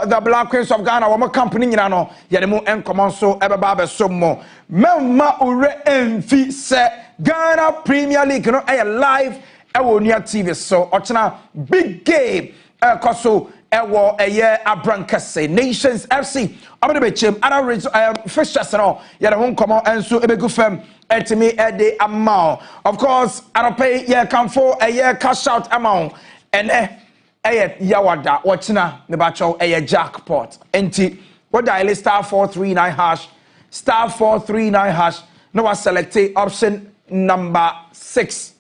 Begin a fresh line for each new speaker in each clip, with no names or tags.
the Black Queens of Ghana, one company, you know, Yademo and Comonso, Ebaba, so more. Memma Ure Enfi se Ghana Premier League, you know, live, near TV. So, Ochana, big game, Koso, Ewo, a year, Abrankase, Nations FC, I'm going to be chim, and I read first just now, Yadamo, come on, and so a good firm. To me a day amount. Of course, I don't pay come for a year cash out amount. And yawada, watchina, the bacho a jackpot. Enti, what dial star 439 hash, star 439 hash. No, I select option number 6.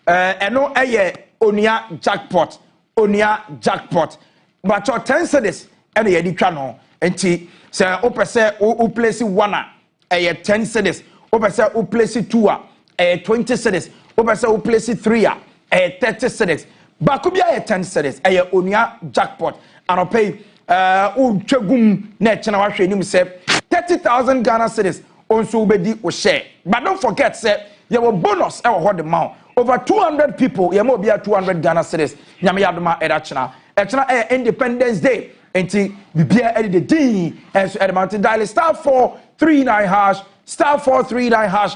And no a Onua jackpot. Onua jackpot. But your 10 cedis, and the edicano. Enti, say, open say, who place 1 a 10 cedis. Over say who place 2 20 cedis. Over say who place 3 30 cedis. Bakubia 10 cedis. Onua jackpot. And I pay twagum net na wahwe nim say 30,000 Ghana cedis also be o share. But don't forget say your bonus e wo the mount. Over 200 people, you be 200 Ghana cedis. Nyame yadoma edachna. Echna Independence Day. Enti bibia edde din and so edmount dial star 439 hash. Star 439 hash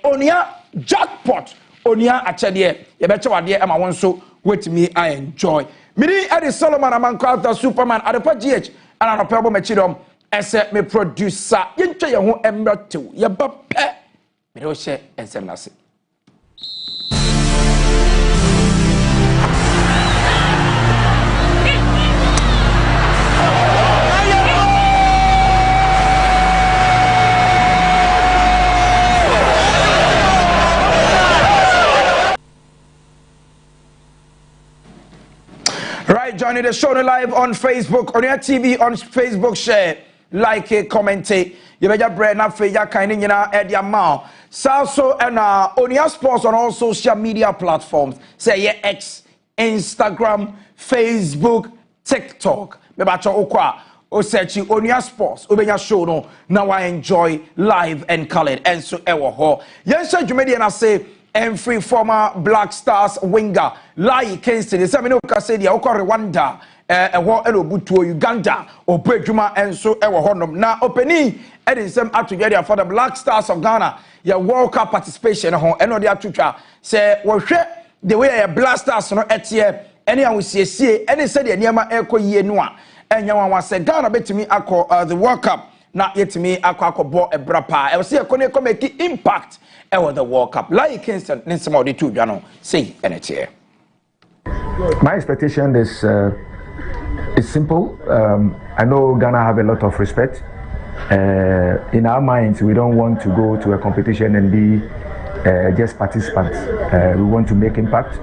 Onua jackpot Onua achede ye beche wade am won so wait me I enjoy me Eddie Solomon Amankwa Superman adepa GH and an opebo machidom ese me producer yentwe ye ho emretew ye ba pe me do share ensem nase. Right, joining the show live on Facebook, Onua TV on Facebook, share, like it, comment it. You better bread na fe ya kind in your mouth. So and Onua Sports on all social media platforms. Say yeah, X, Instagram, Facebook, TikTok. Me bacha okwa. O search Onua Sports. Obenya show no. Now I enjoy live and colored and so ewo ho. Yen say Jumedi and I say. And free former Black Stars winger Lai Kingston. The same no say the Rwanda, Elobutu Uganda, or Bejuma and so Honum. Now opening and some together for the Black Stars of Ghana. Your World Cup participation and no their tutor say well the way a Blasters no etie any we see any said the Niama Eko Yenua and Yawan said Ghana bet me the World Cup. Not yet me akwa bo ebrapa. I will see a kone make impact over the World Cup. Like Kingston, some of the two jano say NHA.
My expectation is simple. I know Ghana have a lot of respect. In our minds, we don't want to go to a competition and be just participants. We want to make impact.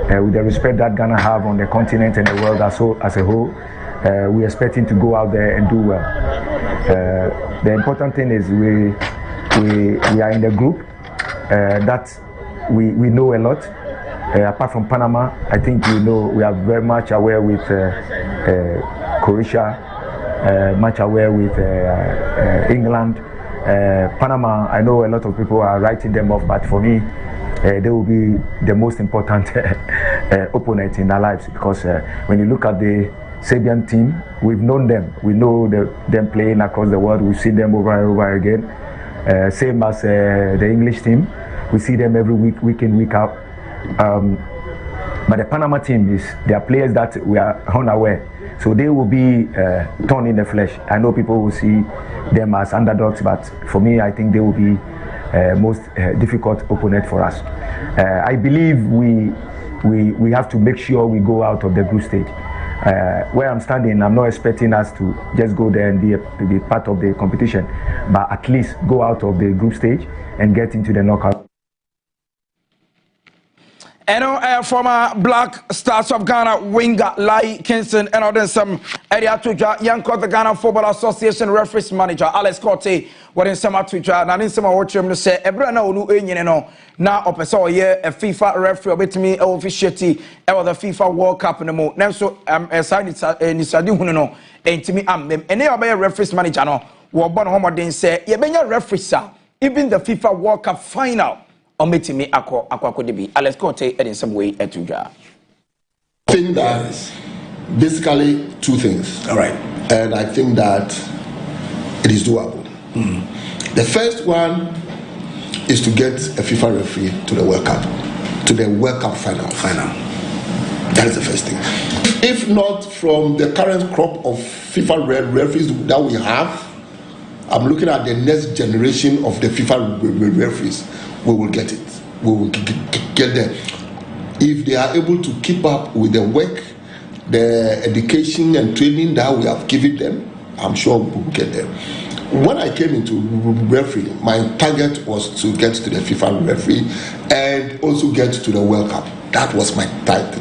With the respect that Ghana have on the continent and the world as a whole, we're expecting to go out there and do well. The important thing is we are in the group that we know a lot. Apart from Panama, I think we are very much aware with Croatia, much aware with England. Panama, I know a lot of people are writing them off, but for me, they will be the most important opponent in our lives, because when you look at the Serbian team, we've known them. We know them playing across the world. We've seen them over and over again. Same as the English team. We see them every week in, week out. But the Panama team they are players that we are unaware. So they will be torn in the flesh. I know people will see them as underdogs, but for me, I think they will be most difficult opponent for us. I believe we have to make sure we go out of the group stage. Where I'm standing, I'm not expecting us to just go there and be part of the competition, but at least go out of the group stage and get into the knockout.
And former Black Stars of Ghana winger Lai Kingston and then some area to young the Ghana Football Association referees manager Alex Corte. What in some Twitter, and in some watch him to say, Ebra no no now up a FIFA referee with me officially the FIFA World Cup in the mo. Now so aside it's no and to me and any other referees manager no born home say you been referee even the FIFA World Cup final. Ometimi akwa debi. Alex Corte in some way at Tuja.
Thing that Basically, two things.
All right.
And I think that it is doable. The first one is to get a FIFA referee to the World Cup, to the World Cup final. That is the first thing. If not from the current crop of FIFA referees that we have, I'm looking at the next generation of the FIFA referees. We will get it. We will get them. If they are able to keep up with the work, the education and training that we have given them, I'm sure we will get them. When I came into referee, my target was to get to the FIFA referee and also get to the World Cup. That was my target.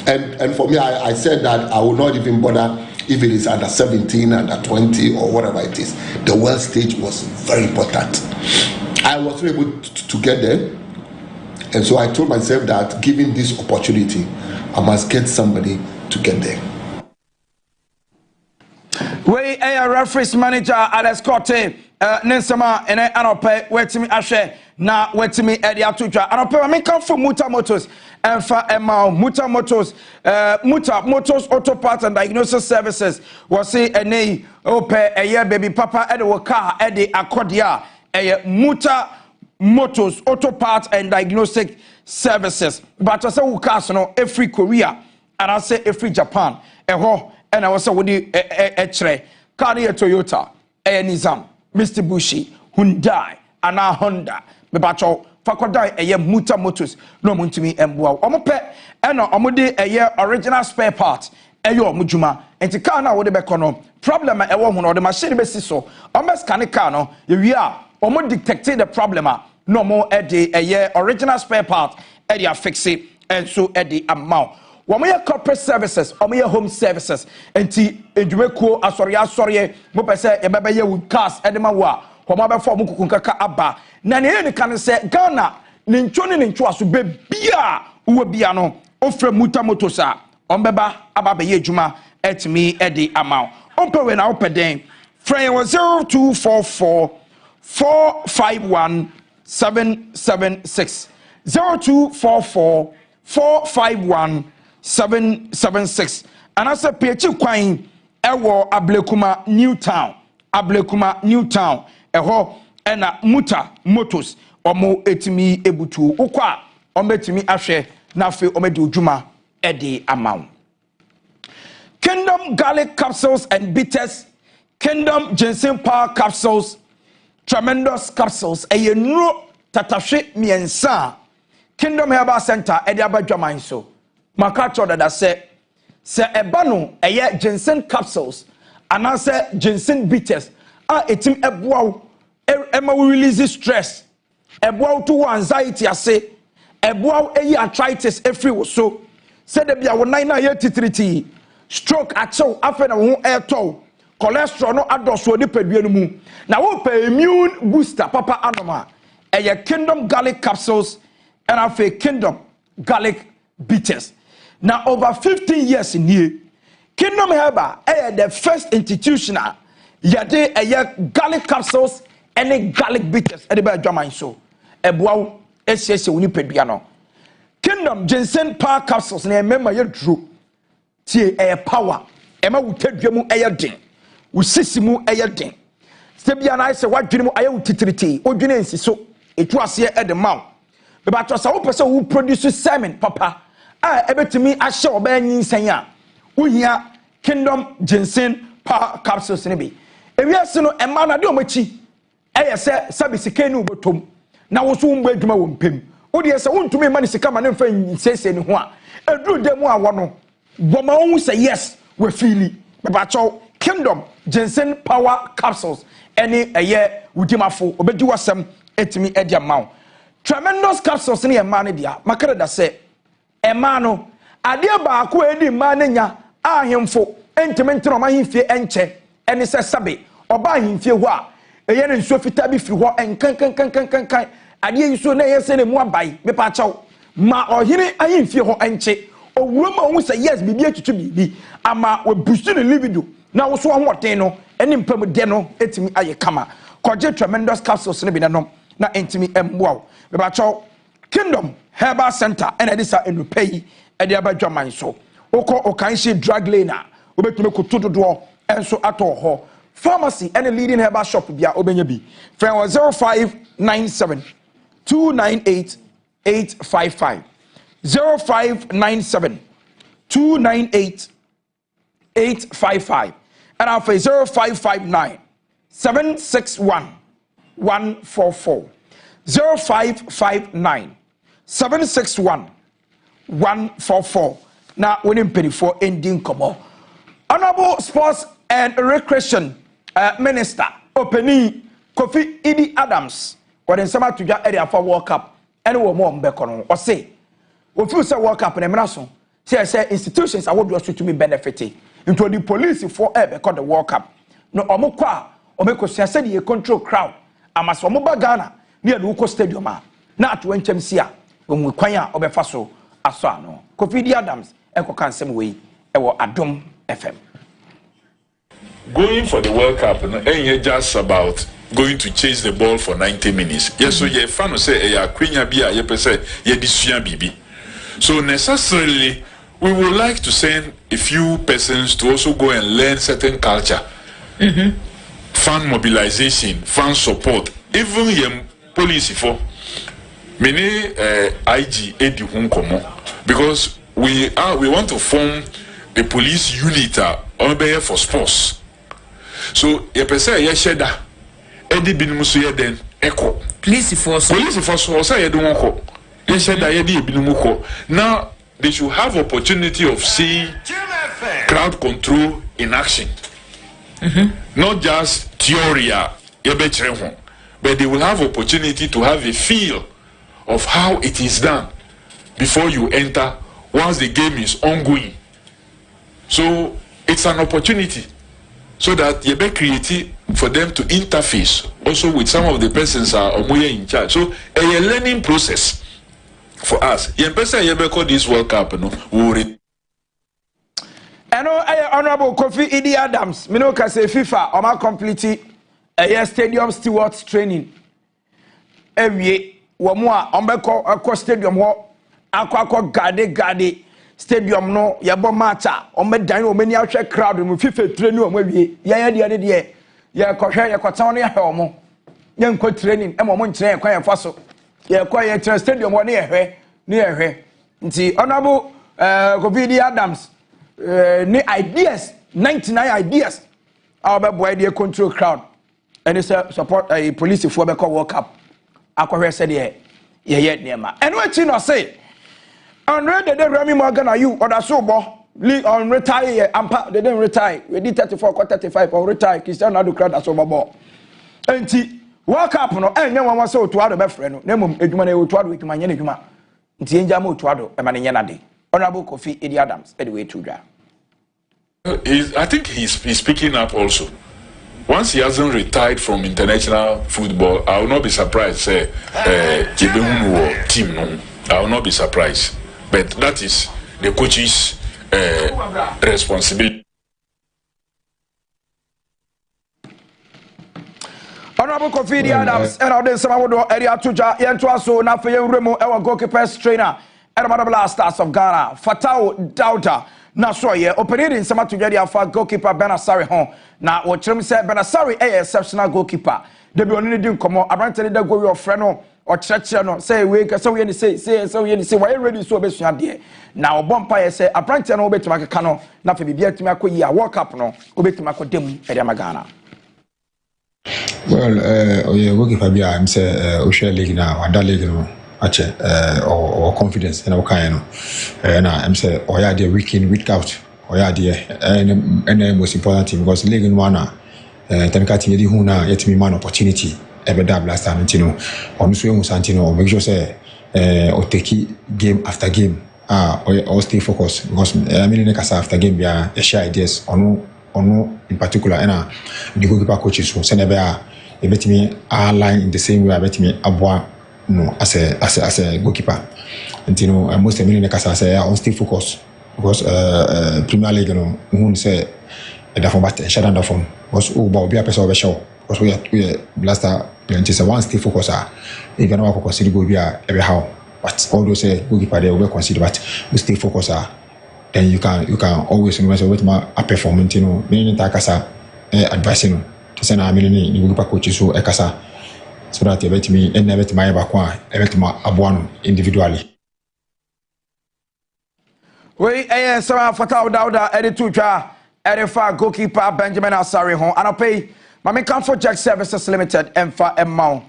And for me, I said that I will not even bother if it is under 17, under 20, or whatever it is. The world stage was very important. I was able to get there. And so I told myself that given this opportunity, I must get somebody to get there.
We a referees manager Alex Cote Nensama and Anope wetimi ahwe na wetimi edi atudwa Anope I come from Muta Motors and for Muta Motors Auto Parts and Diagnosis Services was say ene ope eye baby papa edi wo car edi akodia Muta Motors Auto Parts and Diagnostic Services but I say wo cars no every Korea and I say every Japan eho and I was with the car Toyota, Nissan, Mr. Bushi, Hyundai, and a Honda. Bebacho, Fakodai, a year Muta Motors, no moon to me and wow. Omope, and Omode, a year original spare part, a yo Mujuma, and to car now with the Becono. Problem at a woman or the machine basis so, almost canicano, you are, Omo detected the problem, no more a day, a year original spare part, Eddie fix it, and so Eddie amount. Wamaya corporate services, Omaya home services, and T. Edweko, Asoria, Mopese, Ebebe with cars, Edemawa, Homaba for Mukunkaka Abba. Nani can say Ghana, Ninchoni Ninchuasu be Bia, Ubiano, Ofre Muta Motosa, Ombeba, Ababe Yejuma, et me Eddie amount. Ompe when I open day, Frame was 0244 451 776 0244 451 776 and I said Pechi Kwine Ewo Ablekuma Newtown eho ena Muta Motors omo etimi ebutu ukwa ometimi ahwe na afi omedi ojuma edi amount Kingdom garlic capsules and bitters Kingdom ginseng power capsules tremendous capsules eyenuro tatahwe miensa Kingdom Herbal Center edi abadwaman so Makacho that say ebano eye ginseng capsules and I say ginseng bitters etim eboa ema we release stress eboa to anxiety ase eboa eyi arthritis every so say de bia wo nan na ye titriti stroke acho afa na wo airto cholesterol no adoso ni padua no mu na wo pa immune booster papa anoma eye Kingdom garlic capsules and afa Kingdom garlic bitters. Now over 15 years in here, Kingdom Herbal the first institutional yade garlic capsules and garlic bitters at the bad drama so ebwa ss woni pedua no Kingdom ginseng power capsules na remember you drew tie power ema wutadua mu den usisimu den se bia na ise wadwene mu wutitriti odwene nsi so etu ase the mouth but to say wo pese wo produce semen papa ebetimi ahye oba nyinsan a wohia Kingdom ginseng power capsules ne bi ewiase no ema na de omachi se sabi sikeni ubotom na wo so mbo adwuma wo mpem wo de se wontumi ma ne sika ma ne mfa nsese ne ho a eduru dem a wo no boma wo say yes we feeli baba cho Kingdom ginseng power capsules any wudimafo obedi wasem etimi edi amaw tremendous capsules ne ema ne dia makare da se ema no ade ba ko edi ma ne nya ahemfo entime ntino ma himfie enche ene se sabe oba himfie ho a eye ne nsuo fita bi firi ho enkan ade yiso na yese ne mu abai me pa chaw ma ohire ahimfie ho enche owuro ma hu se yes bibi etutu bibi ama we boost the libido na wo so ahoten no ene mpam de no etimi aye kama koje tremendous capsules ne bi nanom na entimi emboa me pa chaw Kingdom Herbal Center and edisa enupei ede abadwaman so oko okanshi drug lane obetumi koto dodo enso ato ho pharmacy and leading herbal shop bia obenya bi friend was 0597 298 855 0597 298 855 and after 0559 761 144 0559 761 144 now winning penny for ending komo honorable sports and recreation minister opening Kofi Idi Adams or in some to area for World Cup and wo mo mbeko or say we feel say World Cup na emraso say institutions are what to me benefiting into the police for because the World Cup no omokwa omekosua say the control crowd amaso omoba Ghana near the Uko Stadium na at wenchem sia we kwan a obefa so aso ano Kofi Idi Adams ekoka nsem we ewo Adom FM.
Going for the World Cup ain't just about going to chase the ball for 90 minutes. Yes, so you fan say ya kwenya bia ye pese ye disua bibi. So necessarily we would like to send a few persons to also go and learn certain culture. Fan mobilization, fan support, even your policy for many IG edu hunkomo because we want to form the police unit for sports. So ye pese ye sheda edi binum so ye den eko police force say ye don ko ye sheda ye di binum ko. Now they should have opportunity of seeing crowd control in action. Not just theory but they will have opportunity to have a feel of how it is done before you enter once the game is ongoing. So it's an opportunity so that you be creative for them to interface also with some of the persons are in charge. So a learning process for us. You call this World Cup, no?
Honorable Kofi Idi Adams, me no can say FIFA oma complete a stadium stewards training. Every womo a ombeko stadium ho akwa gade stadium no yebo matcha omedan omani ahwe crowd mu FIFA training omawie ya de ye kohwe ye kotan no ye hwe ye nko training e mo nkyere kwan ye faso ye kwa ye tra stadium no ye hwe nti honorable Kofi Idi Adams ni ideas 99 ideas our boy idea control crowd and it's support a police for be call World Cup akwa said ye nema and what you know say and read the Remy Morgan are you or that so league on retire ampa they didn't retire we did 34 35 or retire Cristiano Ronaldo crowd that so bo enti World Cup no enye wan so to ado be frɛ no na mum edwuma na e to ado edwuma nya na edwuma nti enja ma to ado e ma ne nya na de Honorable Kofi Idi Adams anyway to dwa
I think he's picking up also. Once he hasn't retired from international football, I will not be surprised. Say, team no, I will not be surprised. But that is the coach's responsibility.
Honorable Kofi Idi Adams, and all this some would area to ja yentwa so na fe remo our goalkeepers trainer and the stars of Ghana Fatao Dauda na so ye operating some to jadi afa goalkeeper Benasari hon na wo kyerem say Benasari exceptional goalkeeper de bi oni di nkomo abrante de go your friend no o kyerɛkyerɛ no say we ka so we ni say why ready so obesua de na obompa ye say abrante no obetuma keka no na fe bibia tumi akoyi a World Cup no obetuma akodem ede Ghana.
Well, goalkeeper bia am say Oshia League na Wanda League no ache or confidence na okay no na am say oya dey week in week out oya dey and most important thing because league no na technical team dey hu na yet me man opportunity ebe da blast and you know on so you santi no make sure say o take game after game or stay focused because I mean like after game bia share ideas on in particular and the goalkeeper coaches so say never bet me align in the same way bet me aboa no as a goalkeeper and you know most of like I say on stay focused because Premier League you know who say that from bat shut down from because ba be a person be show because we are blaster plenty say one stay focused you can not consider go be a every how but all those goalkeeper they will consider but we stay focused then you can always say with my performance, meaning takasa advice, to send a million you will coach so ekasa, so that you bet me and never to my bakwa, ever my abuano individually.
We some Fatah Dauda edituja edifa goalkeeper Benjamin Asari hon and I pay my Comfort Jack Services Limited and for amount.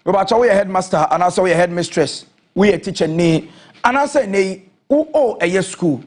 We about we headmaster and also we head mistress. We a teacher ni and I say ni a school.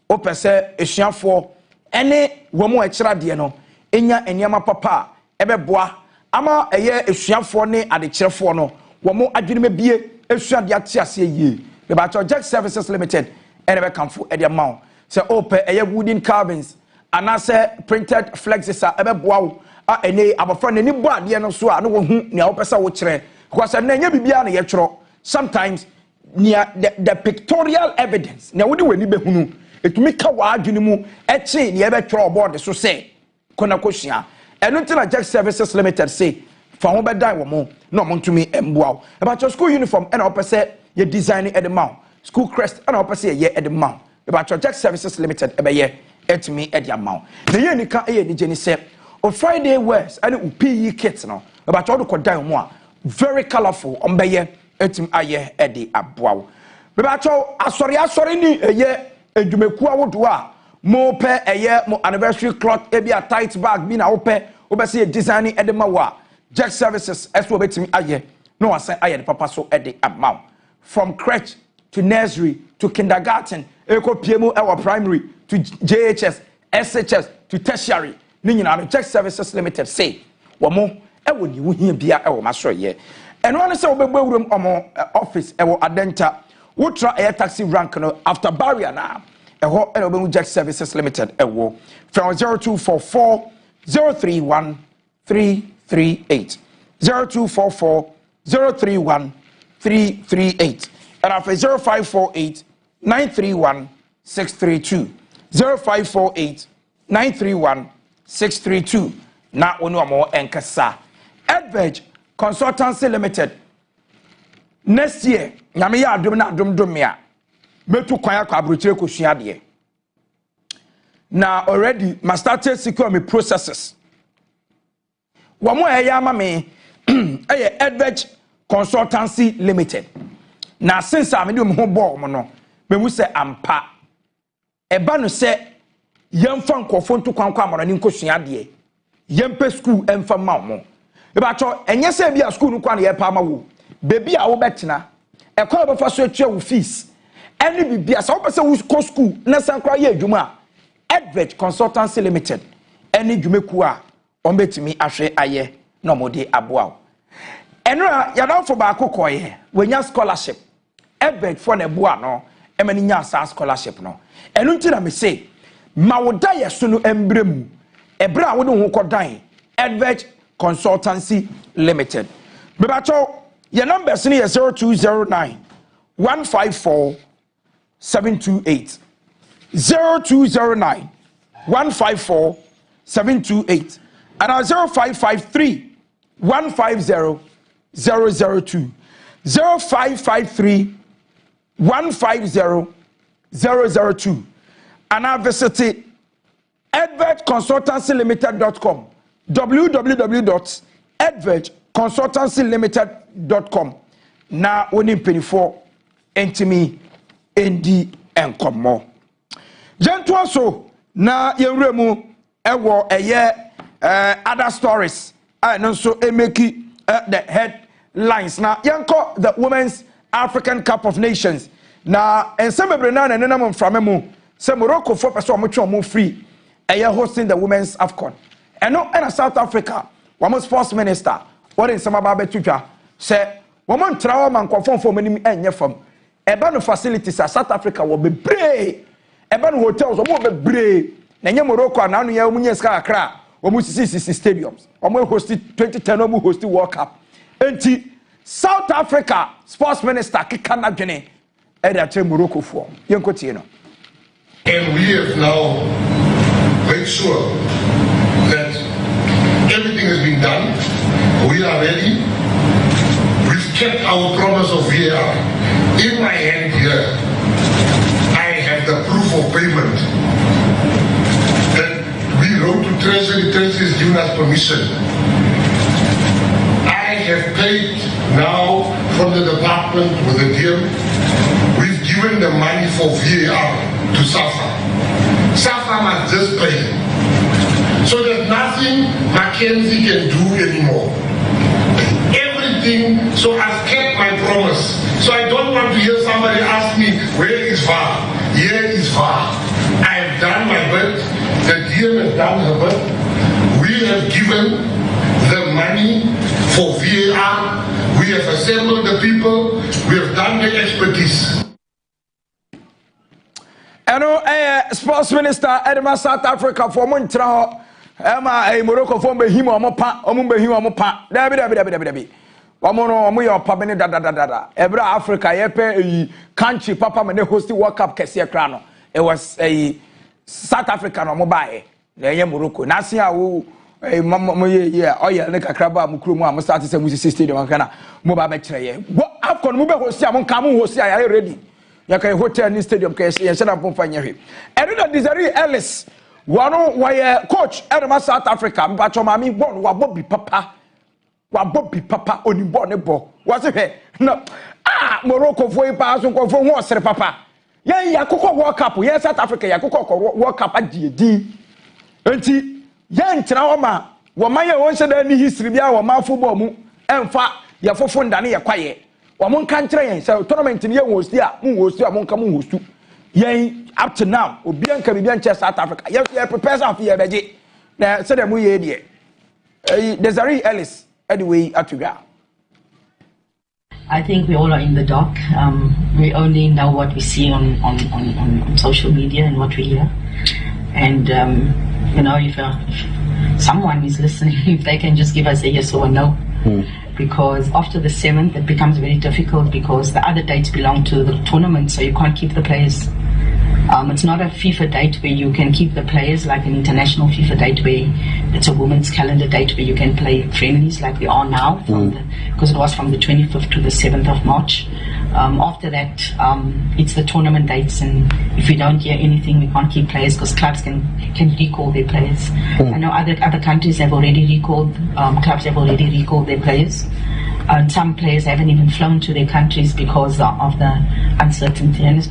O pese esuafo ene womo ekira de no enya enyama papa ebeboa ama eye esuafo ne adekirefo no womo adwene mabie esuade ate ase yie be ba Jack Services Limited ene be kamfo e de amount say o pe eye wooden carvings ana say printed flexes a ebeboa wo a ene abofra ne ni bo ade no so a no wo hu ne wo pese wo kire because na nya bibia na ye tworo sometimes near the pictorial evidence na wo de wani behunu etumi ka wa adwene mu eche ne ebe tworo board so say kona kohia eno ntina Jack Services Limited say fa ho be dan wo mo na mo ntumi emboa about your school uniform and opese ye design e de mount school crest and opese ye e de mount about your Jack Services Limited ebe ye etumi e de amount na ye nika e ye ni jeni say on Friday wears and u PE kits no about all the kodan mo a very colorful on be ye etim aye e de aboa about asori ni eye edumeku awodo a mo pe eye mo anniversary cloth e bi a tight bag bi na wo pe wo be say design e de ma wa Jack Services eso betimi aye no wasan aye de papa so e de amount from crèche to nursery to kindergarten eko piemu e wa primary to JHS SHS to tertiary ni nyina no Jack Services Limited say wo mo e wo ni wo hia bia e wo maso ye eno ne say wo be wurum omo office e wo adenta Ultra air taxi rank no after barrier now. A whole Jack Services Limited from 0244 031 338 0244 031 338 and after 0548 931 632 0548 931 632 na Onua mo enkasa Adveg Consultancy Limited. Next year, nyame ya adom na adom me metu kwan akwa abrochire ko sua de. Na already my started secure me processes. Wo mo eya ama me eye Adveg Consultancy Limited. Na since am de mo bo mo no, me mu se ampa. Eba no se yemfa nkofo ntu kwan kwa amara ni nkosua de. Yempe school emfa ma mo. Eba cho enye se bia school nu kwa na ye pa ma wo. Baby a wo betina e kwa be fa so atwa wo fees any bibia so wo pese wo go school na sankra ye adwuma Advert Consultancy Limited any dwumeku a on betimi ahwe aye na omode aboa eno a ya don for ba akokọ ye wenya scholarship Advert for na boa no e mani nya sa scholarship no eno nti na me say ma wo da ye so no embremu ebre a wo de ho kodan Advert Consultancy Limited bebacho your number is 0209 154 728 0209 154 728 and 0553 150 002 0553 150 002 and I visited advertconsultancylimited.com www.advertconsultancylimited.com na woni penifo entimi endi enkomo gentle so na yenwremu ewo eye other stories no so emeki the headlines na yanko the Women's African Cup of Nations na ensemble na nenam mframemu se Morocco for person omotwe omo free eye hosting the Women's AFCON eno na South Africa wamo sports minister what in some about betutwa say woman trawo man konfom anim enye fam eba no facilities at South Africa wo bebre eba no hotels wo bebre na nye Morocco na anu ya omunye ska akra wo mu sisi stadiums wo host 2010 wo host World Cup enti South Africa sports minister kika na dwene e da che Morocco fo yenkotie no
and we have now made sure that everything has been done. We are ready. We've kept our promise of VAR. In my hand here, I have the proof of payment. And we wrote to Treasury is giving us permission. I have paid now from the department with the deal. We've given the money for VAR to SAFA. SAFA must just pay. So there's nothing Mackenzie can do anymore. Everything, so I've kept my promise. So I don't want to hear somebody ask me, where is VAR? Here is VAR. I've done my bit. The DM has done her bit. We have given the money for VAR. We have assembled the people. We have done the expertise.
Sports Minister Edema South Africa for Montreal. Morocco for Behimo Mopa, Omumbehimo Mopa. Dabi. Wamono your pabene da. Ebra Africa, Yepe, country, Papa, and they hosted World Cup Kessia Crano. It was a South African or mobile. The Morocco. Nasia who a mamma, yeah, oh yeah, like a crabba, Mukruma, Mustati, and Musi Stadium, and Kana, Mobile Betray. What Afcon Muba Hosiam, Kamu Hosia, I ready. Yaka hotel in stadium case, and set up on Fanyeri. And Desiree Ellis, one why coach Edema South Africa, but your mammy born, Bobby Papa. Bobby Papa only born a ball. What's it? No. Morocco for a pass and confirm what's Papa. Yeah, Yakuko World Cup. Yes, South Africa, Yakuko World Cup at GD. Until Yan Trauma, Wamaya once any history, our mouth football, and fat, Yafofon Dani, a quiet. One country, so tournament in was there, was there, Monkamu was too. Yea, up to now, Obian Caribbean Chess South Africa. Yes, we are prepared for your budget. Now, said them we idiot. Desiree Ellis. Anyway,
I think we all are in the dark. We only know what we see on social media and what we hear. And if someone is listening, if they can just give us a yes or a no. Because after the 7th, it becomes very difficult because the other dates belong to the tournament, so you can't keep the players. It's not a FIFA date where you can keep the players like an international FIFA date where it's a women's calendar date where you can play friendlies like we are now because it was from the 25th to the 7th of March. After that, it's the tournament dates, and if we don't hear anything, we can't keep players because clubs can recall their players. I know other countries have already recalled, clubs have already recalled their players. And some players haven't even flown to their countries because of the uncertainty, and it's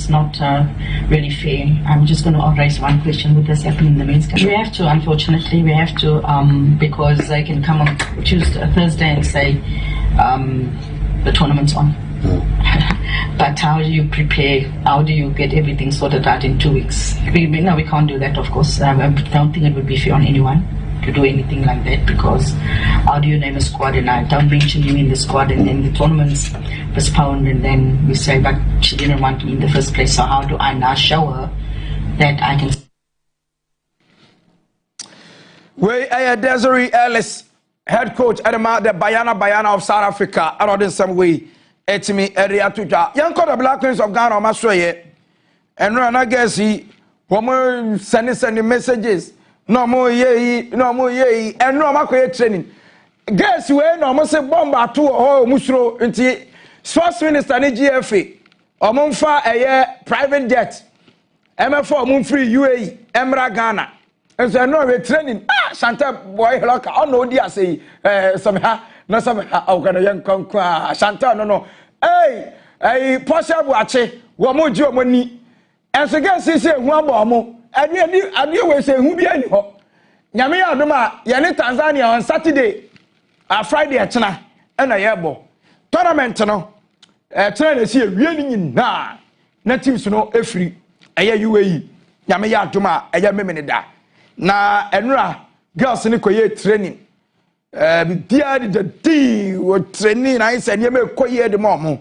not really fair. I'm just going to raise one question: would this happen in the men's country? We have to, unfortunately, because they can come on Thursday and say the tournament's on. But how do you prepare? How do you get everything sorted out in 2 weeks? We can't do that, of course. I don't think it would be fair on anyone to do anything like that, because how do you name a squad and I don't mention you in the squad and then the tournament's postponed and then we say but she didn't want me in the first place, so how do I now show her that I can?
Desiree Ellis, head coach at the Bayana of South Africa, and in some way it's me area to young the Black Queens of Ghana Massoye and run I guess he woman sending messages. No more ye, and no Maakye training. Guess where no more say bomba to or musro into Sports Minister ni GFA. Or Monfa a private jet. MF4 Moon Free UAE, Emra Ghana. And so no we training. Santa boy lock on no dia say somehow no somehow au kana young conqua Santa no. Hey, Pasha Buache, Wamojo money. And so guess he say one bomb. And you will say who be any ho. Yamia Duma, Yanni Tanzania on Saturday, Friday at China, and a yabo. Tournament no. China is here really in natives no every a UAE. Yamia Duma, a Yaminida. Na Enra, girls in the training. Dear the D were training, I said, you may quite the mom.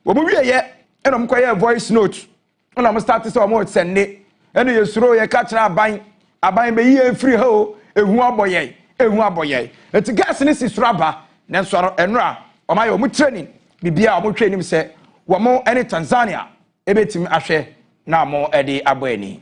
But we are yet, and I'm quite a voice note. And I'm starting so more send it. And you throw your catcher a buying me here free ho, a boy. It's a gas in this rubber, then swallow and ra, or my own training. Bibia, I'm training, say, one more any Tanzania, a bit him ashe, now more Eddie Abweni.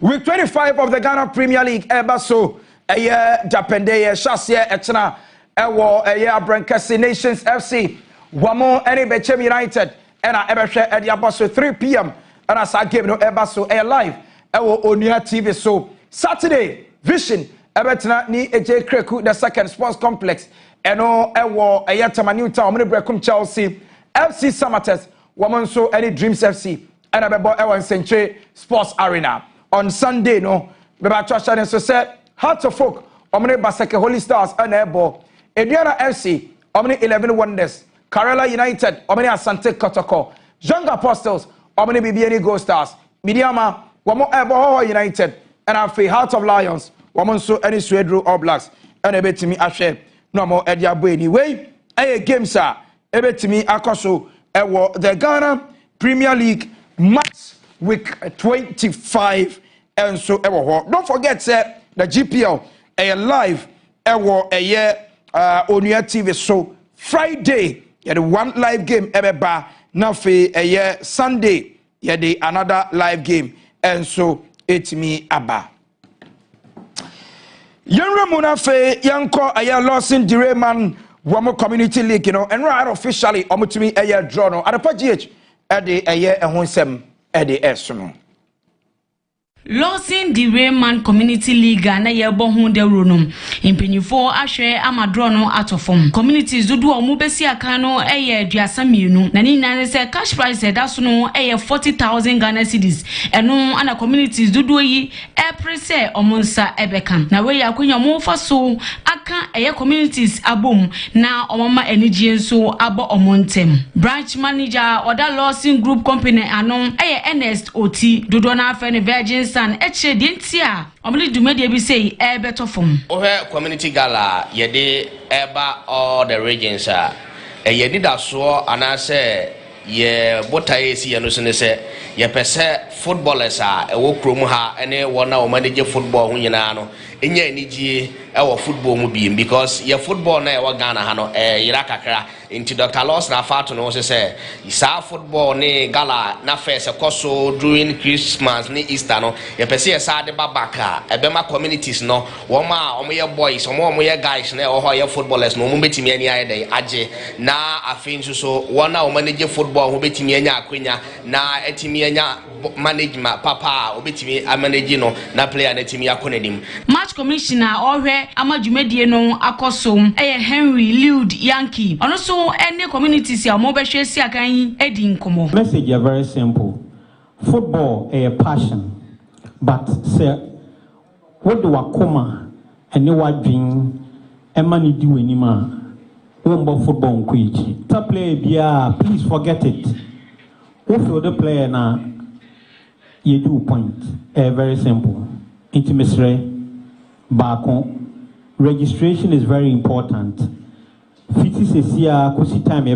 Week 25 of the Ghana Premier League, Ebaso, a year Japende, Shasia, Etna, Ewo, a year Brankasi Nations FC, one more any Bechem United. ɛna ɛbɛhwɛ ɛde aba so 3 p.m. ɛna saa game no ɛba so ɛyɛ live ɛwɔ Onua TV so Saturday Vision ɛbɛtena ni AJ Kreku the second sports complex ɛno ɛwɔ ɛyɛ Tama New Town ɔmo ne Brekum Chelsea FC Samatters wɔn nso ɛne Dreams FC ɛna bɛbɔ ɛwɔ Nsɛnkyerɛ Sports Arena on Sunday no bɛba atwa hyɛ ne nso sɛ Heart of Folk ɔmo ne Baseke Holy Stars ɛna ɛbɔ Aduana FC ɔmo ne 11 Wonders Karela United ɔmo ne Asante Kotoko Young Apostles ɔmo ne BBN Gold Stars Midiama wɔn ɛbɔ Hoho United ɛna afei Heart of Lions wɔn nso ɛne Suedro All Blacks ɛna ɛbɛtumi ahwɛ na ɔmo ɛde abɔ ani wei ɛyɛ games a ɛbɛtumi akɔ so ɛwɔ the Ghana Premier League match week 25 ɛnso ɛwɔ hɔ. Don't forget the GPL ɛyɛ live ɛwɔ ɛyɛ Onua TV so Friday yɛde one live game ɛbɛba na afei ɛyɛ Sunday yɛde another live game ɛnso etimi aba. Yenra Munafe Yanko Aya Lawson Direman Wamo Community League, you know, and right officially Omutumi Aya Drono at a GH at the Aya and Honsem at the Essono.
Lawson Direman Community League na yebo hunde runum impanyifo ahwe amadrono atofom communities dudu omubesi akano eye duasamienu na ni nan se cash prize edaso no eye 40,000 Ghana cedis eno ana communities dudu yi prese omonsa ebeka na we yakonya omofa so aka eye communities abom na omama enigye nso abo omontem branch manager oda Lawson Group Company ano eye Ernest Oti dudu na afa ne Virgin San eche dientia omli dumedi bi say beto fom ohe
community gala yede eba all the regions yedi daso anase ye botaye si yeno so ne se ye pese footballers ewo krom ha ene wona o manage football hu nyina no enya enigye ewo football mu bi because ye football na ewo Ghana ha no yira kakra into Dr. Loss na fato no say isa football ne gala na first koso during Christmas ni Easter no ye pese ye sa de babaka ebema communities no woma omoye boys omoye guys na ho ye footballers no mo betimi ani ayede age na afin so wona o manage football ho betimi anya akwenya na etimi anya management papa obetimi manage no na player na etimi akonadim match commissioner ohwe amadwumedie no akosom Henry Lude Yankee ono so any communities ya mo behwe si akan edi nkomo.
Message is very simple. Football is a passion, but say what do wakoma and you what dream and money do anymore. Wombo football nkwiji. To play bia, please forget it. If you the player now, you do point. Very simple. Intimacy, registration is very important. Kusi time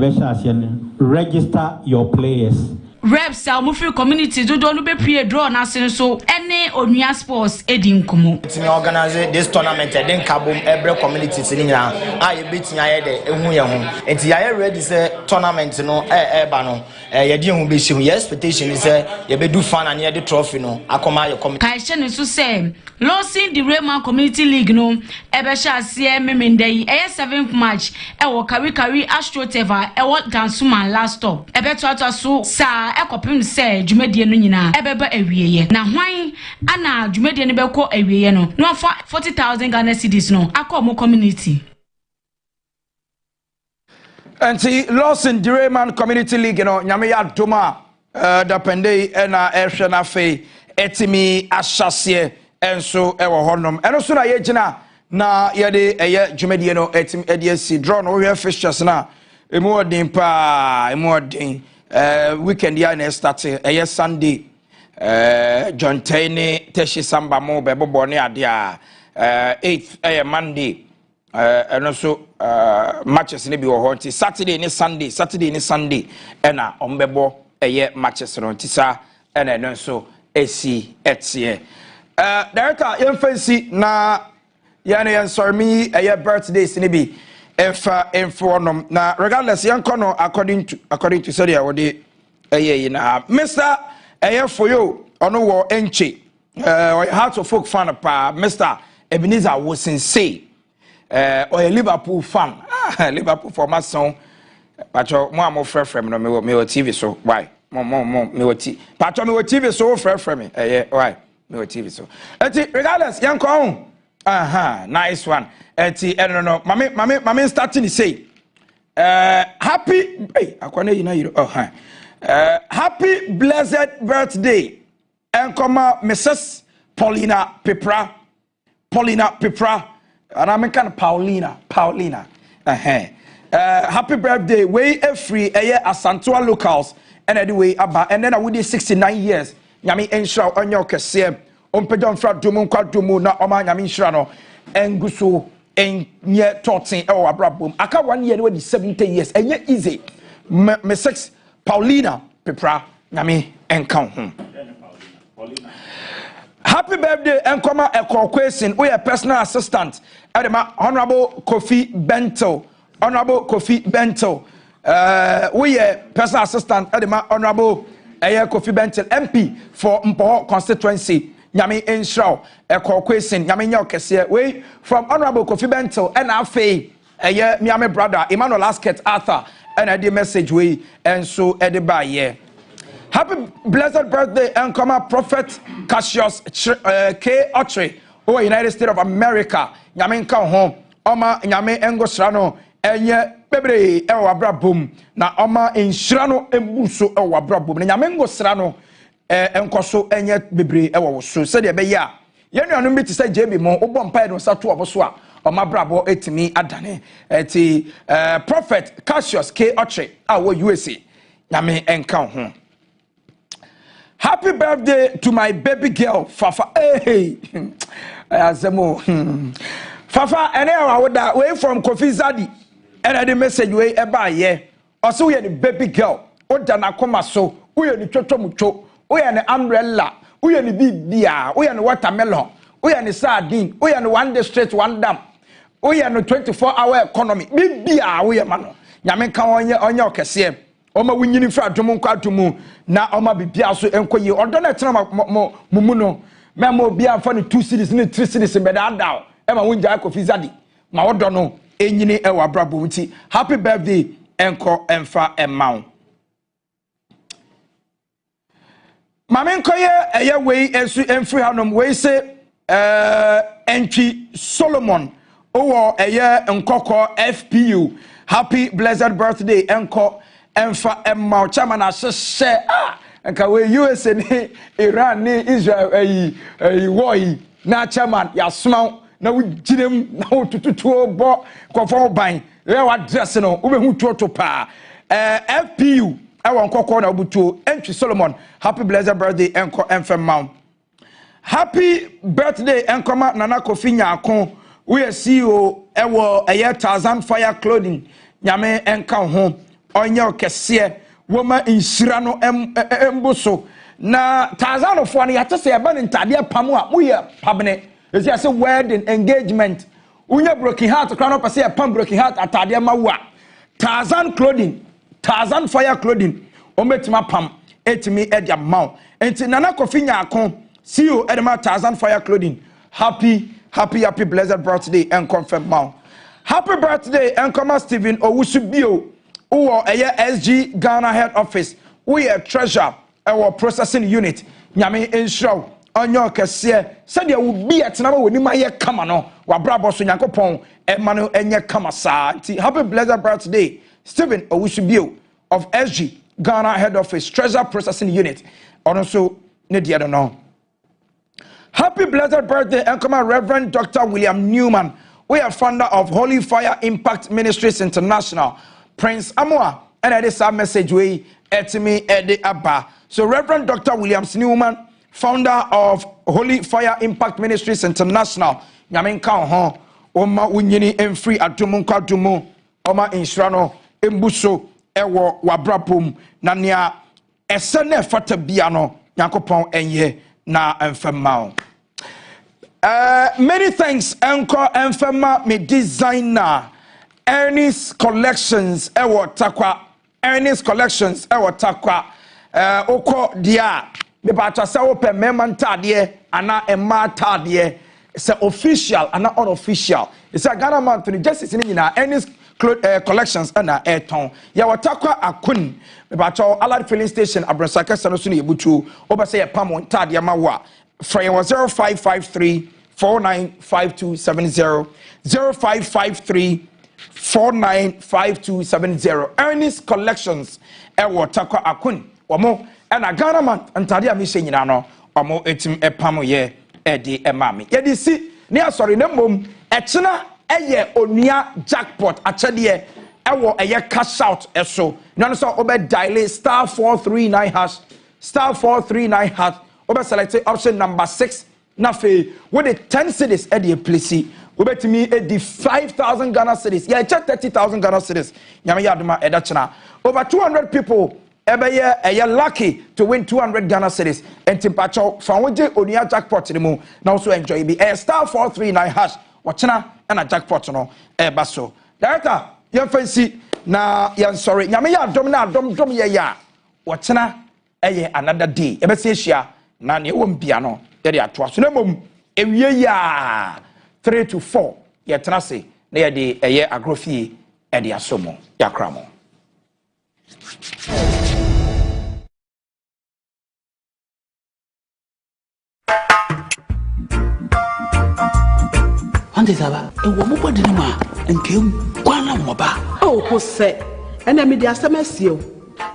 register your players.
Reps Mufri community do don't be pre draw na so any Onua sports edin komo.
It's me organize this tournament then kabum every community in na I beat de ehu ye ho. Enti ya ready say tournament no ba no ye de hu be shi your expectation is say ye be do fun and ye the trophy no akoma your community.
Kai she so say Lawson Direman Community League no ebe sha ase memendai 7th March wo Kari Astro Teva wo Gansuman last stop. Ebe to so sa ekopim se dwumedie no nyina ebeba awieye na hwan ana dwumedie no beko awieye no no fa 40,000 Ghana cedis no akomo community.
Anti Lawson Direman Community League no nyame ya doma dapende na ehwe na fe etimi ahyase enso ewo honom eno so na ye gina na ye de eye dwumedie no etim ediasi draw no we fixtures na emu odin pa emu odin weekend ya na start Sunday John Tane Teshi Samba mo bebo ne ade a 8th Monday and also matches ne bi wo ho Saturday ni Sunday na ombebo matches no tisa na no so esi etie director yemfancy na ya na yansormi birthdays ne bi inform na regardless yankono according to sorry awode na Mr. For you ono wo enche Heart of Folk fan pa Mr. Ebenezer was say or a Liverpool fan Liverpool for my son Pacho mo am frɛ me no me TV so why mo me wati Pacho me TV so frɛ me why me TV so eti regardless yanko nice one eti no mame starting say happy akwane yina yiro happy blessed birthday enkoma Mrs. Paulina Pepra and I'm kind of Paulina happy birthday we free Asantua locals and anyway and then I would 69 years nyame ensure onyo kese ompedon fra dumu kwa dumu na oma nyame ensure no enguso enye totin e wa brabom aka 1 year we 70 years enye easy me sex Paulina Pepra nyame enkan ho happy birthday enkoma ekokwesin we personal assistant edema honorable Kofi Bento we personal assistant edema honorable Kofi Bento MP for Mpoho constituency nyame enshaw ekokwesin nyame nya okese we from honorable Kofi Bento and afei miame brother Emmanuel Asket Arthur and a message we and so ediba ye happy blessed birthday and come Prophet Cassius K. Otri, who United States of America. Nyame nka ho oma nyame engosrano enye bebre e wabra bom na oma enhyirano embuso e wabra bom na nyame engosrano enkoso enye bebre e wo so se de be ya yenuanu bi ti se JB mo obom pai no sato oboso a oma brabo etimi adane eti Prophet Cassius K. Otri a wo USA nyame enka ho. Happy birthday to my baby girl, Fafa. Hey, Azemo. Fafa, and I would away from Kofi Zadi. And I the message way eba ye. Also, we are the baby girl. Odana koma so. We are the chochomucho. We are the umbrella. We are the bibia. We are the watermelon. We are the sardine. We are the one day straight, one dam. We are the 24-hour economy. Bibia, we are man. Yamenka onye okese. Oma winyini fra dwom kwa dwom na oma bibia so enkoye odo na tena mumu no memo bia fa ne 2 cities ne 3 cities mbeda daw e ma wunja Kofi Zadi ma odo no enyini e wa brabo nti happy birthday enko emfa emaw mame nkoye eye wei ensu emfri hanom wei se entry Solomon owo eye nkoko FPU happy blessed birthday enko emfa emma chairman asese nka we USA ni Iran ni Israel war na chairman ya sma na wuginem na otututu bo kwofo ban we wa dress no we hu toto pa FPU awon kokko na obutuo entry Solomon happy blessed birthday enko emfa emma happy birthday enkoma Nana Kofi Nyako we CEO ewo 1000 fire clothing nyame enka ho onye okese woma insira no embuso na tazano fo ne yate se eba ne ntade pamu a moye pabne esi ase wedding engagement unya broken heart kra no pese e pam broken heart atade mawu a 1000 clothing 1000 fire clothing ometima pam etimi edia maw enti Nana Kofi Nyako CEO edema 1000 fire clothing happy blessed birthday and confirm maw happy birthday and come Stephen Owusubio Uwo SG Ghana head office we a treasure our processing unit nyame ensure onyo kese said there will be at number when my kama no wa brabo so Nyankopon emanu enye kama sa nti happy blessed birthday Stephen Owusubio of SG Ghana head office treasure processing unit also ne dia do no happy blessed birthday and come Reverend Dr. William Newman we are founder of Holy Fire Impact Ministries International Prince Amoa and this message we etimi ede aba so Reverend Dr. William Newman founder of Holy Fire Impact Ministries International nyame nka ho oma unyini emfree adumu nka adumu oma insurano embuso ewo wabrapom na nea ese na fata bia no Nyankopon enye na emfema many thanks enko emfema me designer Ernest Collections ewo takwa Ernest Collections ewo takwa oko dia me ba twa se wo pe mema ntade ana ema tade se official ana unofficial it's a Ghana man to the justice ni nyina Ernest collections na eton ya watakwa akun mebacho alad filling station abrasaka sano so na yebutu obese ye pam ntade ma wa free 0553 495270 0553 495270 Ernest Collections ewo takwa akun omo na Ghana man ntade a me hye nyina no omo etim epam ye edi emami ye di si ne asori na mom echena eye onua jackpot achede ewo eye cash out eso no so obe dial *439# *439# obe select option number 6 na fe with the 10 cedis e dey place obetimi edi 5,000 Ghana cedis ya check 30,000 Ghana cedis nyame yadoma eda chena over 200 people eye lucky to win 200 Ghana cedis and timpacho fanwoje onua jackpot ni mu na also enjoy be *439# wachena na jackpot no baso director yan fancy na yan sorry nyame ya dom na dom ye ya wachena another day e be se hia na ne wo mbia no ye de ato aso na mom ewie ya 3 to 4 ye trase na ye de agrofie e de asomo yakramo
Ante saba ewo mo bodi ma nke kwana mo ba
o ko se ena me di asemesio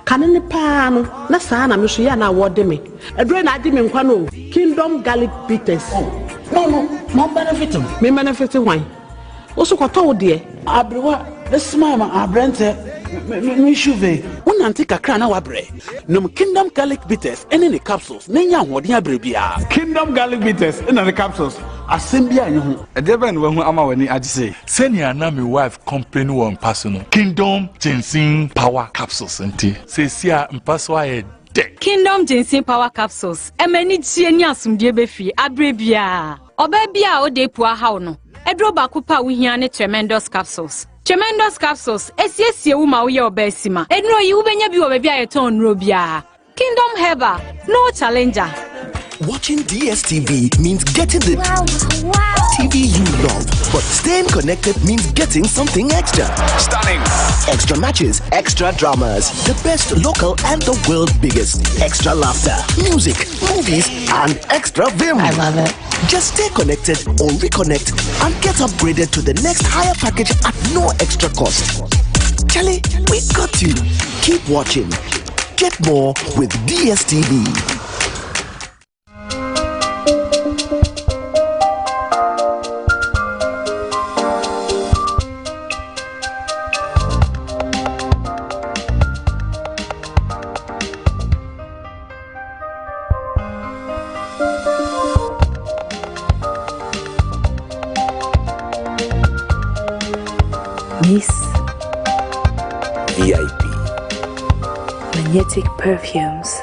kane ne pa no na saa na me so ya na wo de me edure na adi me nkwa no Kingdom garlic bitters
no benefit
me benefit wine o so kwato wo de
abrewa this man abrante me shuve unanti kakra na wabre nom Kingdom garlic bitters ene ne capsules nenya hoden abrebia
Kingdom garlic bitters ene ne capsules asembia nhu edeben we hu ama wani agise
senior na my wife company one personal Kingdom ginseng power capsules enti sesia mpaso aye de
Kingdom ginseng power capsules emani tie ni asumdie befi abrebia obabia o de pua hawo no edro ba kupa wuhia ne tremendous capsules esiesie wu ma wo ye obasima enro yi wo benya bi wo ba bia yeton nro bia Kingdom Herbal no challenger.
Watching DSTV means getting the TV you love, but staying connected means getting something extra. Stunning. Extra matches, extra dramas, the best local and the world's biggest. Extra laughter, music, movies, and extra vim.
I love it.
Just stay connected or reconnect and get upgraded to the next higher package at no extra cost. Charlie, we got you. Keep watching. Get more with DSTV.
Miss
VIP
Magnetic Perfumes.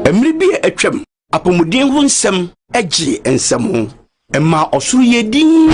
Emri bi etwam apomuden hu nsem agi ensem ho emma osuru yedin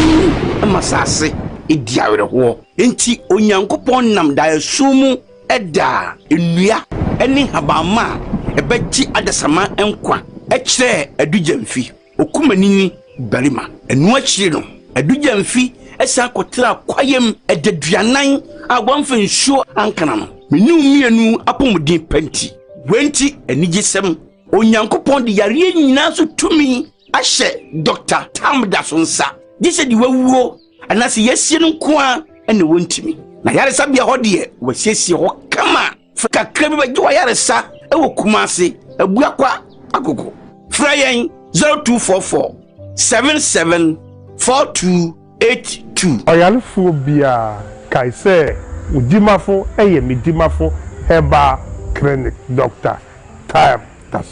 emma sase ediawere ho enti onyankopon nam da asumu eda enua eni habama ebeji adasama enkwa ekire adujamfi okumanini barima enu akire no adujamfi esa kotra kwayem ededuanan agwamfa nsuo ankana no menu mienu apomuden panti wenti enigisem onyankopon de yare nyina so tumi ahye Dr. Tamda sonsa dise di wawuo anase yesie no nkoa ene wontimi na yare sabia ho de wasiesie ho kama fika krabi ba gwa yare sa ewo kumase abuakwa agogo frayen 0244 774282
oyalfo bia kaise udimafo eye midimafo heba clinic Dr. Tamda.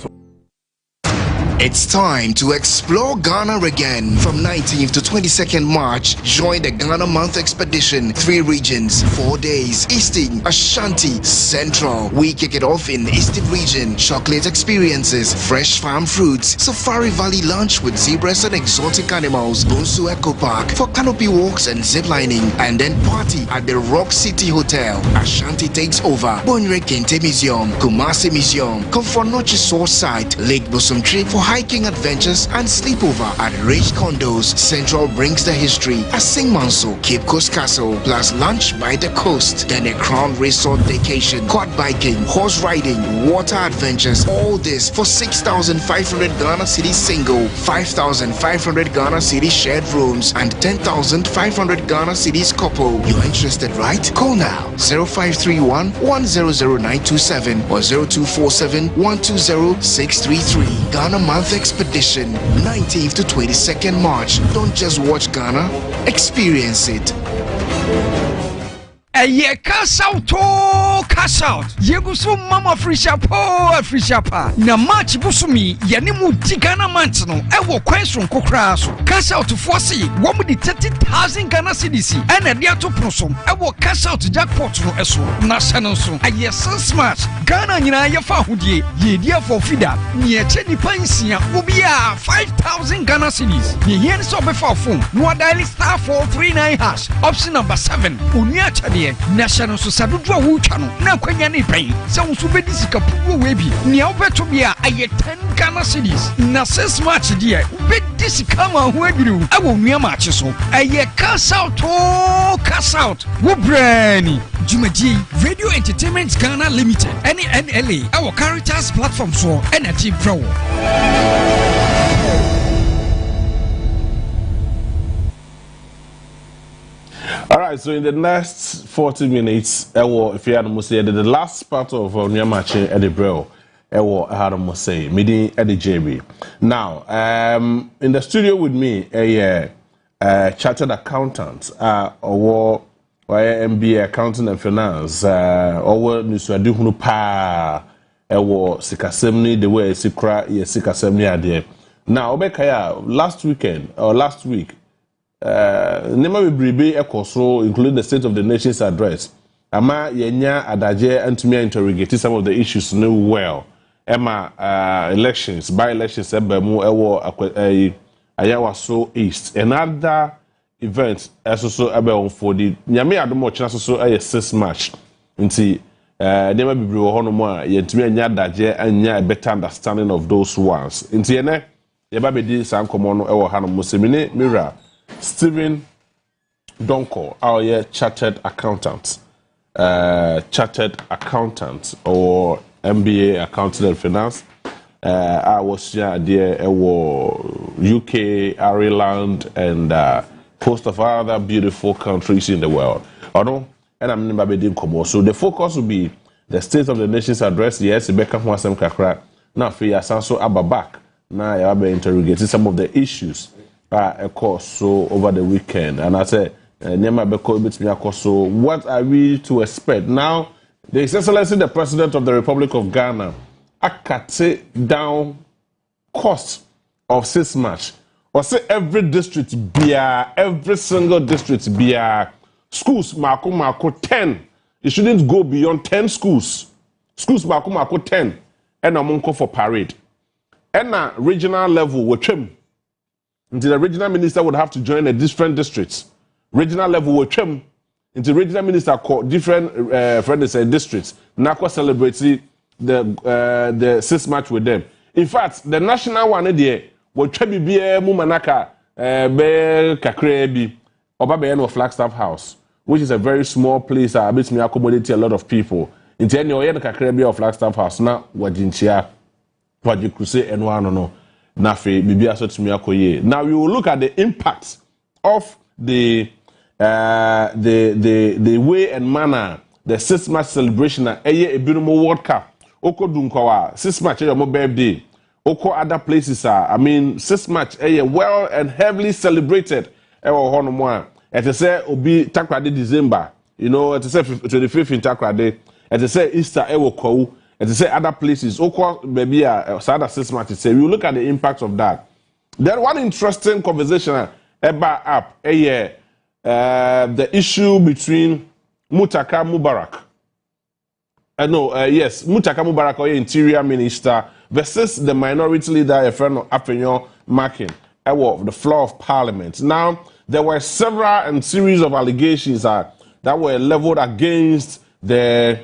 It's time to explore Ghana again. From 19th to 22nd March, join the Ghana Month Expedition. 3 regions, 4 days. Eastern, Ashanti, Central. We kick it off in the Eastern region. Chocolate experiences, fresh farm fruits, Safari Valley lunch with zebras and exotic animals, Bonsu Eco Park for canopy walks and zip lining, and then party at the Rock City Hotel. Ashanti takes over. Bonre Kente Museum, Kumasi Museum, Komfonochi Source Site, Lake Bosomtree for hiking adventures, and sleepover at rich condos. Central brings the history. Asing Manso, Cape Coast Castle, plus lunch by the coast. Then a Crown Resort vacation, quad biking, horse riding, water adventures. All this for 6,500 Ghana cedis single, 5,500 Ghana cedis shared rooms, and 10,500 Ghana cedis couple. You're interested, right? Call now 0531 100927 or 0247 120 633. Ghana Month Expedition, 19th to 22nd March. Don't just watch Ghana, experience it.
Cash out. Yegusu mama frishapa. Na match busumi yanimu tigana mantino. Ewo question kokraso. Cash out to foresee. Womu di 30,000 Ghana cedis. Ene dia to prosom. Ewo cash out jackpot no eso. Na shanonso. Aye so smart. Ghana nyina yefa hudie. Ye dia for fida. Nye cheni pansia. Ubia 5,000 Ghana cedis. Ye yen so befa phone. No dial star 439 hash. Option number 7. Unia chade. National Society channel. Na kwenya ni pay. Se unsu be disikapu webi. Nia obeto bia aye 10 Ghana cedis. Na 6 match dia. Be disikama ho aduru. Awo nua match so. Aye cash out. Wo brani. Jumaji Radio Entertainment Ghana Limited. Any NLA. Our Caritas platform so energy pro.
All right, so in the next 40 minutes, if you had to say the last part of Maakye at the Braille, I had to say, meeting at the JB. Now, in the studio with me, a chartered accountant, or MBA accounting and finance, or Nuswadu Hunu Pa, or Sikasemni, the way Sikra, Sikasemni idea. Now, Obekaya, last week, Nema Bibribe Ekoso, including the State of the Nation's address. Ama Yenya Adaje and to me interrogate some of the issues know well. Emma elections, by-elections, Ebemu, Ewo, Ayawa So East. Another event, also Ebe for the Nyame Adomo chance so a 6 match. Nti Nema Bibribe Honomo, Yentime Nya Adaje and Nya a better understanding of those ones. Nti Ene, Yababedi Sam Komono Ewo Hano Musemine, Mira. Stephen Donko, our chartered accountant or MBA accounting and finance. I was there UK, Ireland, and host of other beautiful countries in the world. And I'm never being come. So the focus will be the State of the Nation's address. Yes, Rebecca Mwasem Kakra. Now, for Sanso Ababak. Now, I have interrogated some of the issues. Of course, so over the weekend, and I said, so what are we to expect now? The His Excellency, the President of the Republic of Ghana, cut down cost of 6 match. Or say every district every single district schools Mako 10. It shouldn't go beyond 10 schools. Schools Mako 10, and a monko for parade. And a regional level with him. Until the regional minister would have to join a different districts. Regional level will trim. Until regional minister called different districts. Now celebrates the 6 match with them. In fact, the national one there will try be Mumanaka be Kakrebi or Flagstaff House, which is a very small place that makes me accommodate a lot of people. Until any other Kakrebi or Flagstaff House now what Jinchia, what you could say and one or no. Now we will look at the impact of the way and manner the 6 match celebration at a Binumo World Cup. Oko Dunkawa 6 match your birthday. Oko other places 6 match well and heavily celebrated. It is say Obi Takrade December. It is say 25th in Takrade. It is say Easter Ewo. And to say other places, maybe other 6 matches. Say we will look at the impact of that. Then one interesting conversation about the issue between Mutaka Mubarak. Mutaka Mubarak, or Interior Minister, versus the minority leader, a friend of Afenyo Maakye, the floor of Parliament. Now there were several and series of allegations that were leveled against the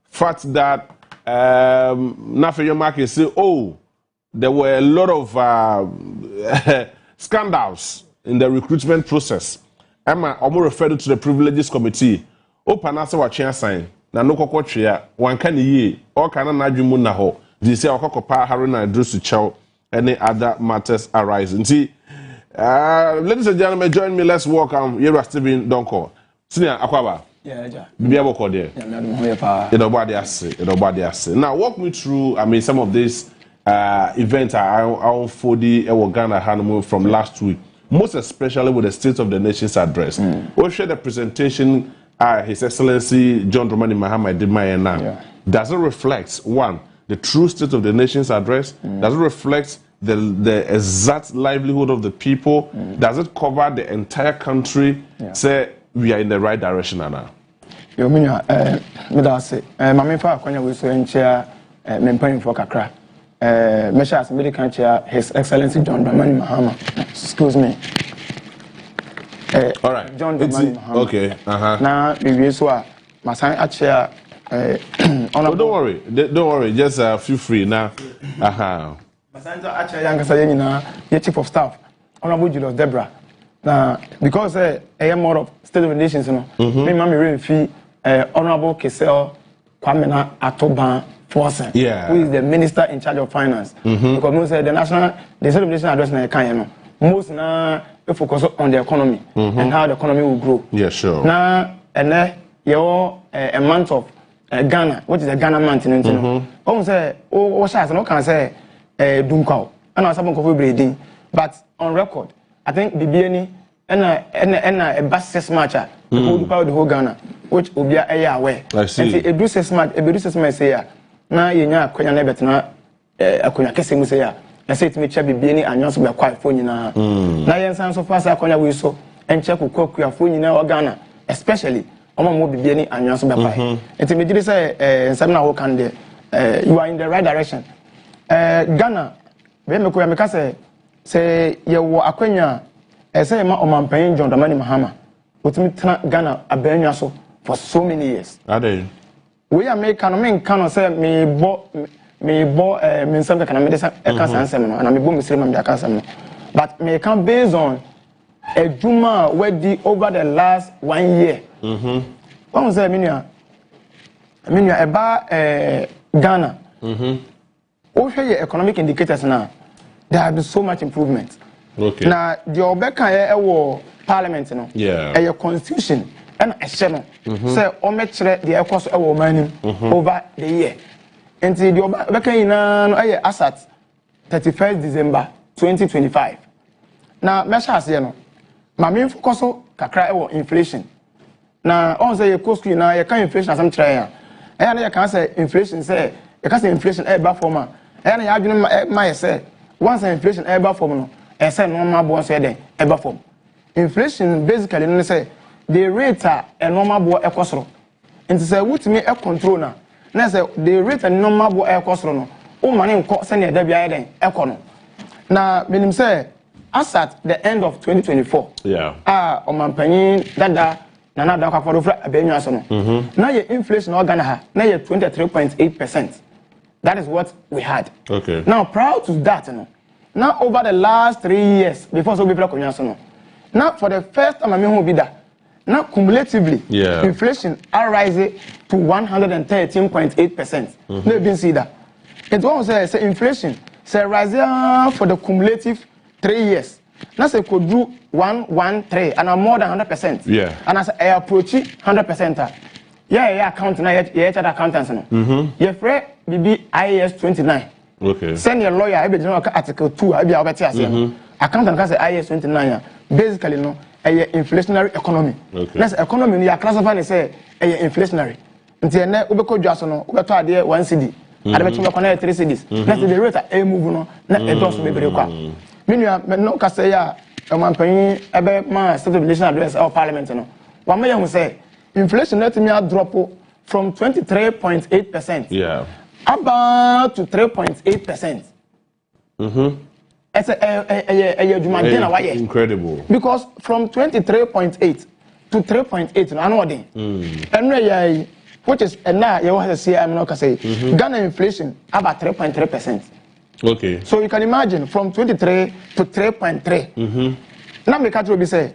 fact that Nafeyo Maakye say, there were a lot of scandals in the recruitment process. Emma, I'm referred to the Privileges Committee. Open answer what chair sign. Na no koko tria. One can ye. All can na adwimu na ho. This year koko pa haruna address to chow. Any other matters arising. See, ladies and gentlemen, join me. Let's welcome Yera Stephen Donko. Senior Akwaba.
Yeah.
Now, walk me through. I mean, some of these events are for the Ghana honeymoon from last week. Most especially with the State of the Nation's address. We'll share the presentation. His Excellency John Dramani Mahama did my now. Does it reflect one, the true State of the Nation's address? Does it reflect the exact livelihood of the people? Does it cover the entire country? Say we are in the right direction now.
You mean me da say mama fa akwanya we so enchia me mpan for kakra measures medical chair His Excellency John Dramani Mahama. Excuse me.
All right.
John Dramani Mahama.
Okay.
Na we so a masan achia
don't worry. Just feel free now.
Masan achia yanga say nyina ye chief of staff Honorable Julius Debra. Now, because I am more of State of the Nations, me mama refi Honorable Kesel Kwamena Atoban Force, who is the Minister in charge of Finance. Because most the State of the Nation address na kan most na focus on the economy and how the economy will grow.
Yeah, sure.
Now, and a month of Ghana, which is a Ghana month in say no can say Dunkao, and I sabon kofi breeding, but on record. I think BBNI and a bus 6 match who power the whole Ghana, which will be a year away.
I see.
A do 6 match, a do 6 match say, now you know, Konya Nebetna, a Konya Kissing say, I say to me, Chabby BBNI and also be quite funny now. Now, you sound so fast, I Konya we so, and check who cook your phone in our Ghana, especially Oma Mo BBNI and also be quite. And to me, say, Samna Hokande, you are in the right direction. Ghana, Bemako say you were Akwenya, say ma Omanpain John Dramani Mahama, but me Ghana Abenya so for so many years.
Are they?
We are making cannot say me some kind of medicine and I me Muslim and but me can based on a Juma where over the last 1 year. What say Minya about Ghana. Over your economic indicators now. There have been so much improvement.
Okay.
Now, the Obeka Parliament, a constitution and a channel. Say, Ometre the cost of mining over the year. And the Obeka in assets 31st December 2025. Now, measures, my main focus on inflation. Now, on say, cost now, you can't inflation as I'm trying. And you can't say inflation, say, you can't say inflation ever former. And I might say, once inflation ever form, I say normal boy say ever form. Inflation basically say the rate a normal boy ekosoro. And say what me e control na. Na say the rate a normal boy ekosoro no. O mani nko say na da bia den ekono. Na menim say as at the end of 2024. Omanpanyin dada nana da kwa for abenyu aso no. Na your inflation organ ha na your 23.8%. That is what we had.
Okay.
Now, proud to that, now over the last 3 years, before so people are now for the first time, I mean, be that. Now, cumulatively, inflation are rising to 113.8%. They've been see that. It won't say inflation, say rising for the cumulative 3 years. Now, say could do 113 and more than 100%. And as I approach 100%. Accountant, accountants. Your friend BB IAS 29.
Okay.
Send your lawyer, I be article 2, I be accountant can say IAS 29. Basically, no, a inflationary economy. Next economy, you classify say a inflationary. Until now, Ubeko Jasono, Ubeto idea 1 CD. I bet you connect 3 CDs. Next the rate a move no, not a does be very quick. Meanwhile, no Casaya, a man paying a man State of the Nation address or Parliament. One may say. Inflation let me drop from 23.8%. About to 3.8%. It's a
incredible.
Because from 23.8 to 3.8 annually. And which is now you want to see I'm not say Ghana inflation about 3.3%.
Okay.
So you can imagine from 23 to 3.3. Now me catch be say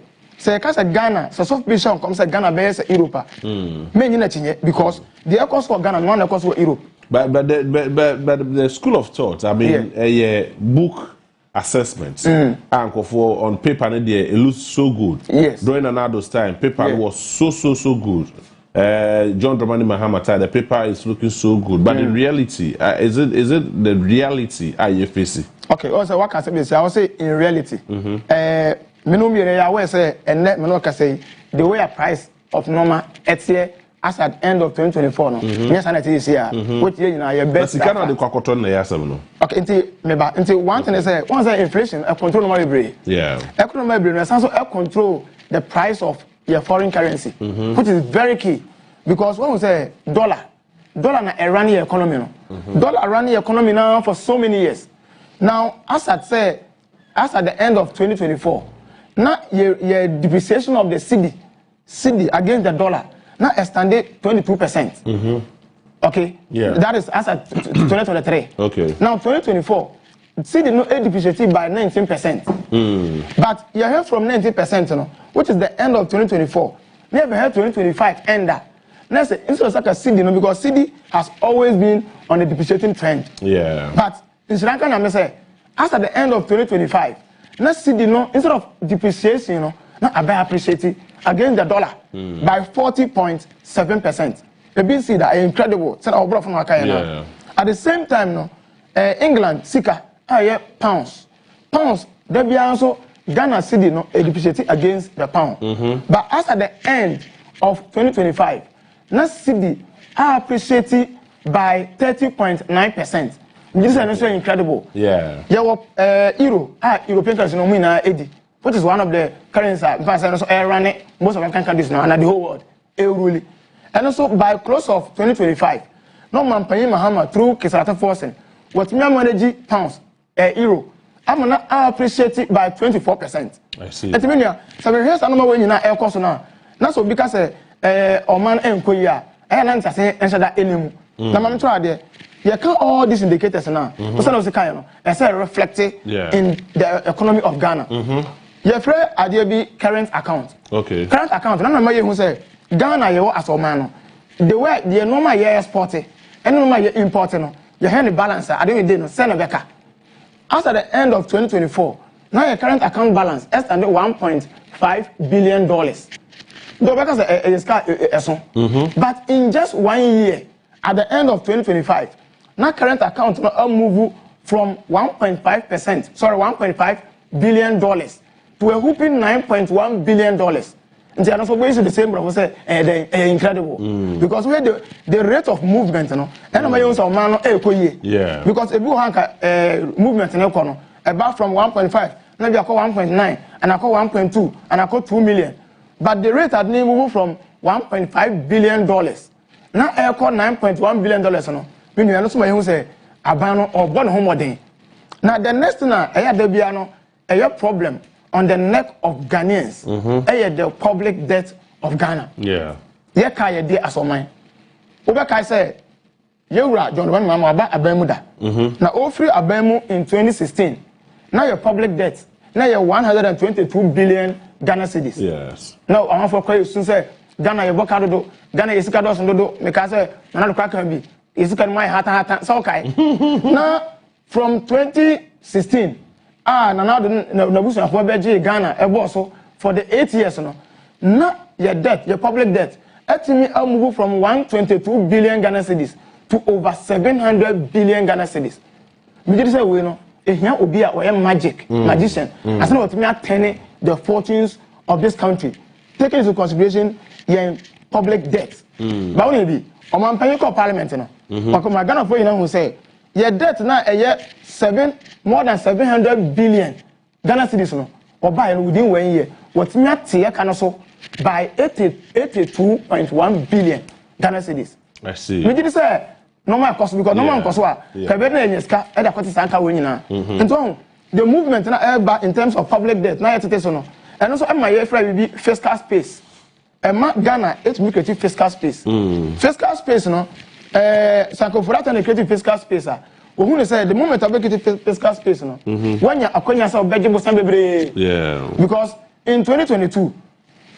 cause Ghana, so soft vision comes Ghana base Europe. Many not because the cost for Ghana, one cost for Europe.
But the school of thought, I mean, a book assessments and for on paper it looks so good.
Yes.
During Ronaldo's time, paper was so good. John Dramani Mahama, the paper is looking so good. But in reality, is it the reality you face? Okay,
also what can I say? I will say in reality. The way a price of normal as at end of 2024 no yes and it is here which you know your best
but the kokoton na yasem no
okay until one thing is once inflation control normal brain economic brain and also control the price of your foreign currency which is very key because when we say dollar na run the economy no dollar run the economy now for so many years now as at the end of 2024 now your depreciation of the cedi against the dollar now extended 22%. Okay. Yeah. That is as at 2023.
Okay.
Now 2024, cedi no depreciated by 19%. But you heard from 19%, you know, which is the end of 2024. Never heard 2025 end that. Let's say instead of like a cedi, you know, because cedi has always been on a depreciating trend.
Yeah.
But in Sri Lanka, I say, as at the end of 2025, now cedi no instead of depreciation, you know, now I appreciate it against the dollar by 40.7%. The BC that is incredible. At the same time, no, England, Sika, pounds. Pounds, they be also Ghana cedi no depreciated against the pound. But as at the end of 2025, now cedi are appreciated by 30.9%. This is also incredible.
Yeah.
Euro, European currency no mean 80. Which is one of the currencies running most of African countries now and the whole world. And also by close of 2025, no man paying Mahama through Kisarata forcing what me manage pounds, euro. I'm gonna appreciate it by 24%.
I see.
And so here's another way you know air cost now. That's because Oman and Korea, and say and that anymore. Now I'm trying there. You can all these indicators now. As reflected in the economy of Ghana. Your friend be current account.
Okay.
Current account. None of my who say Ghana you as a man. The way the normal year exporting and normal year importing. You have the balance. I don't know. Send a back. After the end of 2024, now your current account balance is under $1.5 billion. But in just 1 year, at the end of 2025, now current account will move from 1.5 billion to a whooping $9.1 billion. And they are also going to the same brother say they're incredible. Because we had the rate of movement, you know, and my own man because if you have movement in economy about from 1.5, maybe I call 1.9, and I call 1.2, and I call 2 million. But the rate had moved from $1.5 billion. Now I call $9.1 billion, you know. When you are not somebody who say abano or born home. Now the next thing I had the piano a problem on the neck of Ghanaians, the public debt of Ghana.
Yeah.
Yeah, kaya de asomai. Oba kai say, Yura John One Mama about Abemuda. Now, all free Abemu in 2016. Now your public debt. Now you're 122 billion Ghana cedis.
Yes.
Now I'm for quite soon say Ghana you work out do Ghana is kados do because nana kwa can be is can my hat so kai. Now from 2016 now Nabusa for Beji Ghana so for the 8 years no. Now your debt, your public debt, actually move from 122 billion Ghana cedis to over 700 billion Ghana cedis. We did say we know here will be a magician. As not me attending the fortunes of this country, taking into consideration your public debt. But only be on my parliament no. But my Ghana for you know who say your debt now a year more than 700 billion Ghana cedis no or buy within 1 year. What me at here can also by 82.1 billion Ghana cedis.
I see.
We did say normal cost because normal cost wa kabena enyeska e da kwati sanka we nyina. Nto the movement na in terms of public debt na yetete so no. And also am my free be fiscal space. E ma Ghana it me create fiscal space. Fiscal space no sanko for that na create fiscal space who say the moment I make it fiscal space, no, when you acquire yourself, yeah, because in 2022,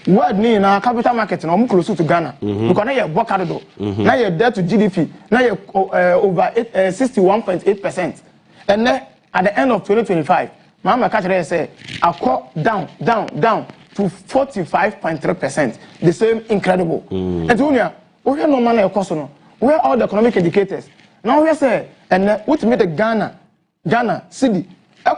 what need now capital market no more close to Ghana because now you work hard now you debt to GDP now you over 61.8%, and then at the end of 2025, Mama Catherine say I call down to 45.3%, the same incredible. And Junior, we have no money cost no, where all the economic indicators now we say and what made the Ghana city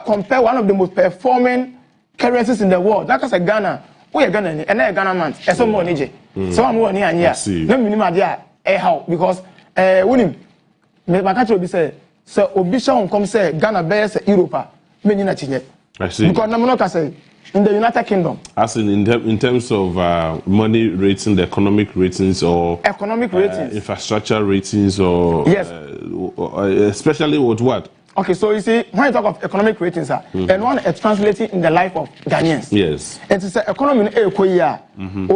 compare one of the most performing currencies in the world. That is a Ghana. We are Ghana and a Ghana man. So more nije. So I'm more near here. No minimum idea how because winning. Me makacho be say so obisha come say Ghana bears Europa. Me ni na chinye.
I see.
Because I'm not say in the United Kingdom.
As in terms of money rating, the economic ratings or
economic ratings,
infrastructure ratings or
yes,
especially with what?
Okay, so you see, when you talk of economic ratings, and one is translating in the life of Ghanaians.
Yes.
And it's economy in Ekoya. And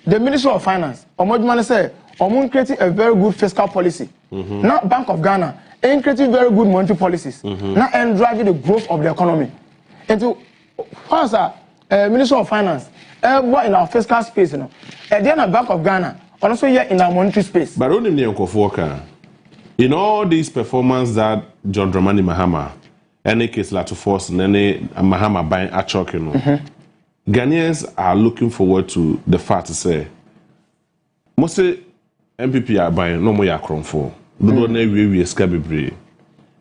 the Ministry of Finance, say, creating a very good fiscal policy. Not Bank of Ghana, and creating very good monetary policies. Not and driving the growth of the economy. And to once Ministry of Finance, what in our fiscal space, and then Bank of Ghana. Also here in our monetary space. But only
in all these performances that John Dramani Mahama, any case like to force and any Mahama buying a chalk, you know, Ghanaians are looking forward to the fact to say, most MPP are buying no more yakron for. Do not know we scabby.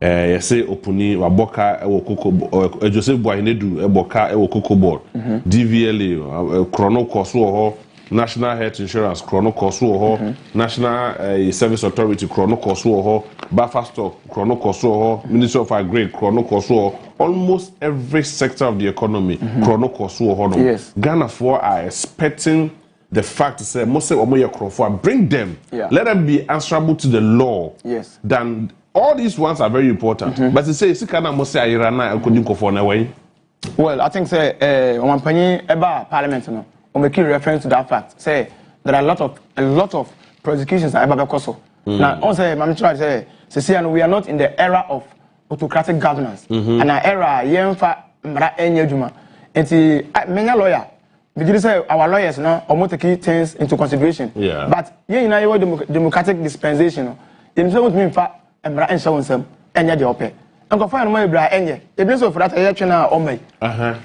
Say opuni waboka ewo koko Joseph Boahinedu eboka ewo koko board DVLA chrono koso National Health Insurance chrono koso National Service Authority chrono koso Buffer Stock chrono koso Ministry of Agri chrono koso almost every sector of the economy chrono koso
yes.
Ghana for are expecting the fact to say most of them bring them, let them be answerable to the law.
Yes.
Then all these ones are very important. But to say,
well, I think say one penny about Parliament, no, we make reference to that fact. Say there are a lot of prosecutions at Koso. Now, also, I'm trying to say, we are not in the era of autocratic governance, and our era, yenfa mra enyejuma. And many lawyer. Because say our lawyers now are taking things into consideration.
Yeah.
But you know democratic dispensation. You know what mean for emra insurance enya de ope. Anko fa no ma ebra enye. E bi so for that e twena o mai.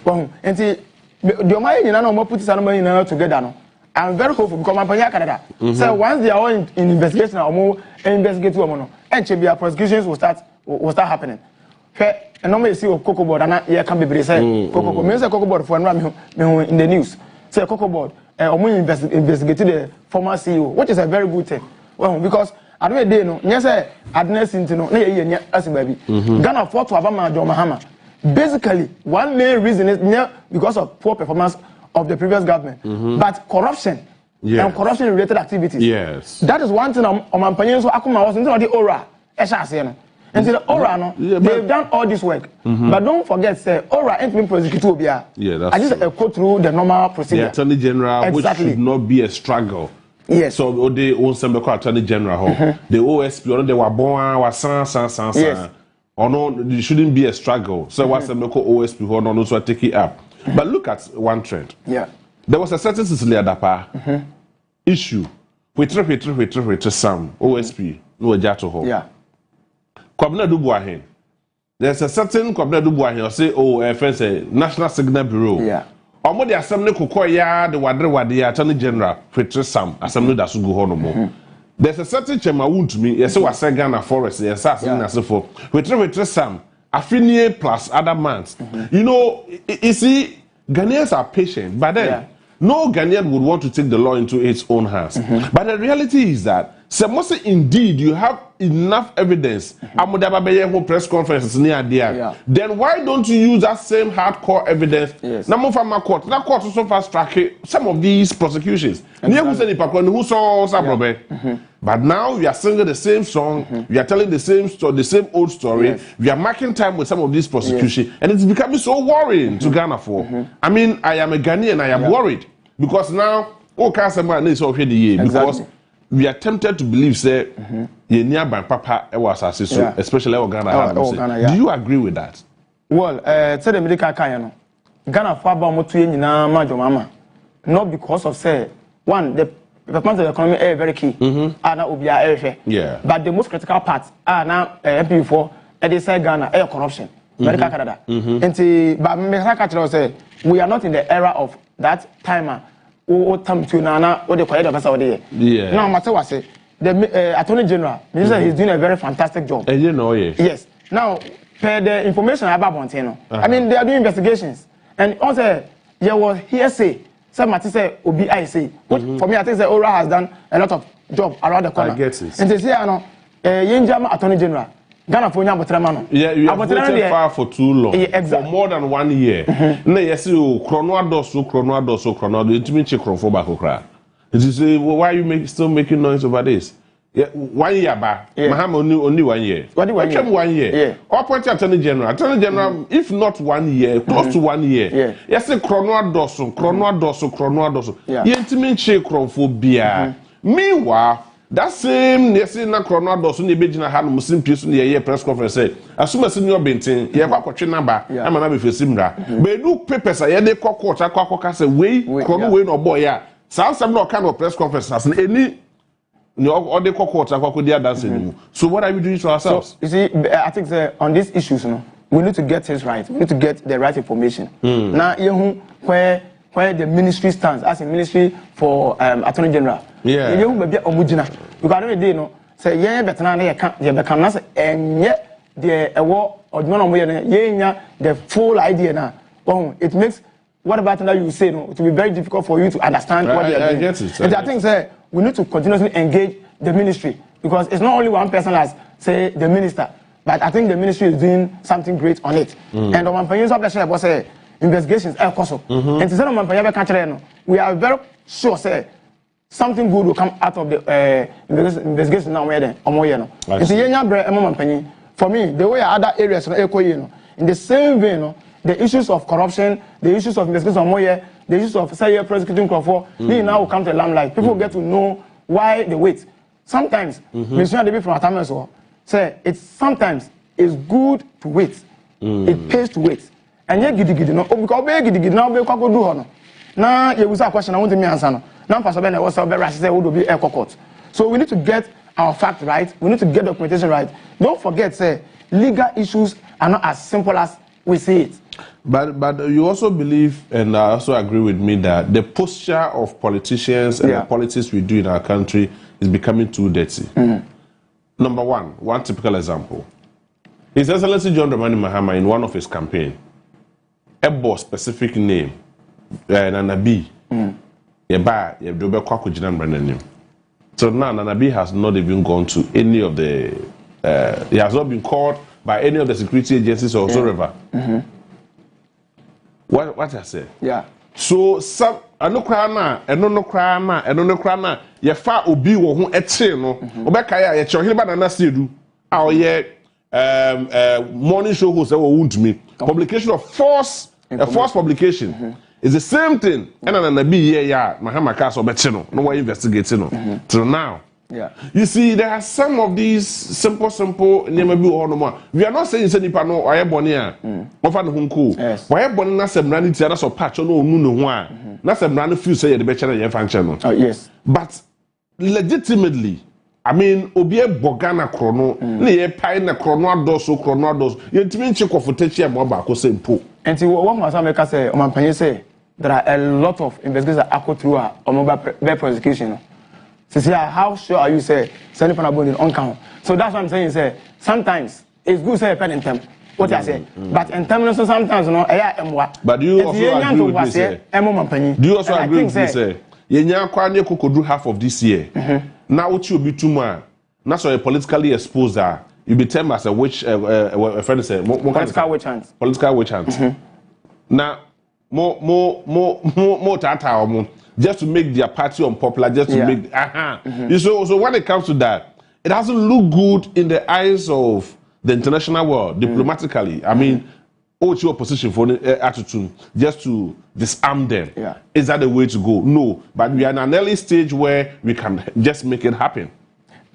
Well, enti the my you know mo put some money together no. I'm very hopeful because my panya Canada. So once they are all in investigation or more investigate wo no. Enche prosecutions will start happening. And normally see Cocoa Board and I can be say Cocoa. Me say Cocoa Board for me in the news. Say Cocoa Board investigated the former CEO, which is a very good thing. Well, because I don't know, yes, Adnes into no, as baby. Ghana fought to Abama John Mahama. Basically, one main reason is because of poor performance of the previous government, but corruption and corruption-related activities.
Yes,
that is one thing. On my opinion, so Akuma was into the aura. And the Ora, no, they've done all this work. But don't forget, say, Ora ain't been prosecuted.
That's
I just go through the normal procedure.
The Attorney General, which should not be a struggle.
Yes.
So they own some Attorney General, the OSP, or they were born, was
yes.
Or no, it shouldn't be a struggle. So what's the local OSP who don't also take it up? But look at one trend.
Yeah.
There was a certain Cecilia Dapa issue. We some OSP, no Jato.
Yeah.
Kwabena Dubuahin. There's a certain Kwabena Dubuahin or say, friends, National Signal Bureau.
Yeah.
Omo the assembly kukoya the wadre Attorney General Fetri Sam assembly that should go on. There's a certain chema wound me. Yes, was Ghana Forest. Yes, as for Fetri Sam Affinie plus other months. You know, you see, Ghanaians are patient, but then no Ghanaian would want to take the law into its own hands. But the reality is that. So most indeed you have enough evidence. Press conferences near there. Then why don't you use that same hardcore evidence?
Yes.
Now move from my court. That court also fast track some of these prosecutions. But now we are singing the same song. We are telling the same story, the same old story.
Yes.
We are marking time with some of these prosecutions, and it's becoming so worrying to Ghana for. I mean, I am a Ghanaian. I am worried because now all kinds of money is already here because. we are tempted to believe say ye nearby papa was so especially Ghana. Do you agree with that?
Well, say the medical kind Ghana for about motu nyina majo mama. Not because of say one the development of the economy is very key. Ana obia
yeah.
But the most critical part now MP4 they say Ghana air corruption. Medical Canada. But me say we are not in the era of that timer. Time to nana what they call it the
yeah.
Now matter what say the Attorney General he's doing a very fantastic job.
And you know
yes. Now per the information about Montano. I mean they are doing investigations and also there was hearsay. Some matter say Obi I say. For me I think that Ora has done a lot of job around the corner.
I get it.
And they say Yenjama Attorney General. Ghana for Nyabotramano.
Yeah, you have voted far for too long.
Yeah, exactly.
For more than 1 year. No, yes, you chrono. You didn't check from back okra. You say, well, why are you still making noise over this? Yeah, 1 year back. Maham only 1 year.
What
1 year?
Yeah.
Or point Attorney General. Attorney General, if not 1 year, close to 1 year.
Yeah.
Yes, chrono doso.
Yeah.
You didn't check from Meanwhile. That same yesi na chrono doso ni bejina ha no musim piesu ni ye press conference say asuma senior bentin ye kwa kwotwe naba ama na be fesi mra be do papers ye de kokko cha kwakka say we chrono we no boy ya some no kind of press conference as any no de kokko cha kwakko dia dance ni. So what are we doing to ourselves?
So, you see I think on these issues we need to get things right. We need to get the right information. Now where the ministry stands as a ministry for Attorney General.
Yeah.
You be omugina. Because every day say yeah betana na ye be na say enye the ewo odmo no mo ye the full idea na. It makes whatever that you say to be very difficult for you to understand what they are doing.
I get it.
And I think say we need to continuously engage the ministry because it's not only one person as say the minister, but I think the ministry is doing something great on it. And on my so say investigations are possible. And to say on my we are very sure say something good will come out of the investigation now. For me, the way other areas in the same vein, the issues of corruption, the issues of investigation the issues of say prosecuting Crawford, they now will come to the limelight. People get to know why they wait. Sometimes, from say it's sometimes it's good to wait. It pays to wait. And yet gidi no because gidi now be kwa do hono. Na you will say a question I want me answer no. Now Pastor Ben was very rash say would be air court. So we need to get our fact right. We need to get documentation right. Don't forget say legal issues are not as simple as we see it.
But you also believe, and I also agree with me, that the posture of politicians and the politics we do in our country is becoming too dirty. Number one typical example. His Excellency John Dramani Mahama in one of his campaigns, a boss specific name, Nanabi, so now Nanabi has not even gone to any of the, he has not been called by any of the security agencies or whatsoever. What I said?
Yeah.
So some no krana, no krana, ye fa obi wo ho eche no, obeka ya ye chohile ba na sedu, a ye morning show host wo wuntumi. Publication of false publication is the same thing. And Nanabi ye ya Mahama Kaso beche no we investigate no. Till now.
Yeah.
You see, there are some of these simple we are not saying nipa no oye bonia ofa no hunku oye boni na semra ni tia na so patch no onu no ho a na semra no feel say ye de be chere ye function no.
Oh yes.
But legitimately, I mean obi e bogana krono na ye pai na krono adoso ye ntimi nche kofotachi e mo ba ko sempo.
Enti what must make us say omanpanye say there are a lot of investigations that go through our prosecution. So how sure are you say sending for a on count? So that's what I'm saying. Say sometimes it's good to say a pen in term. What I say, but in terms of sometimes
But do you also agree with me? Do you also agree with me? Say Yenya kwanye kokodu half of this year. Now what you be too much. Now so politically exposed you be termed as a witch. A friend say
political witch hunt.
Political witch hunt. Now more tata just to make their party unpopular, just to make You so when it comes to that, it doesn't look good in the eyes of the international world diplomatically. I mean, your opposition for the attitude just to disarm them.
Yeah.
Is that the way to go? No, but we are in an early stage where we can just make it happen.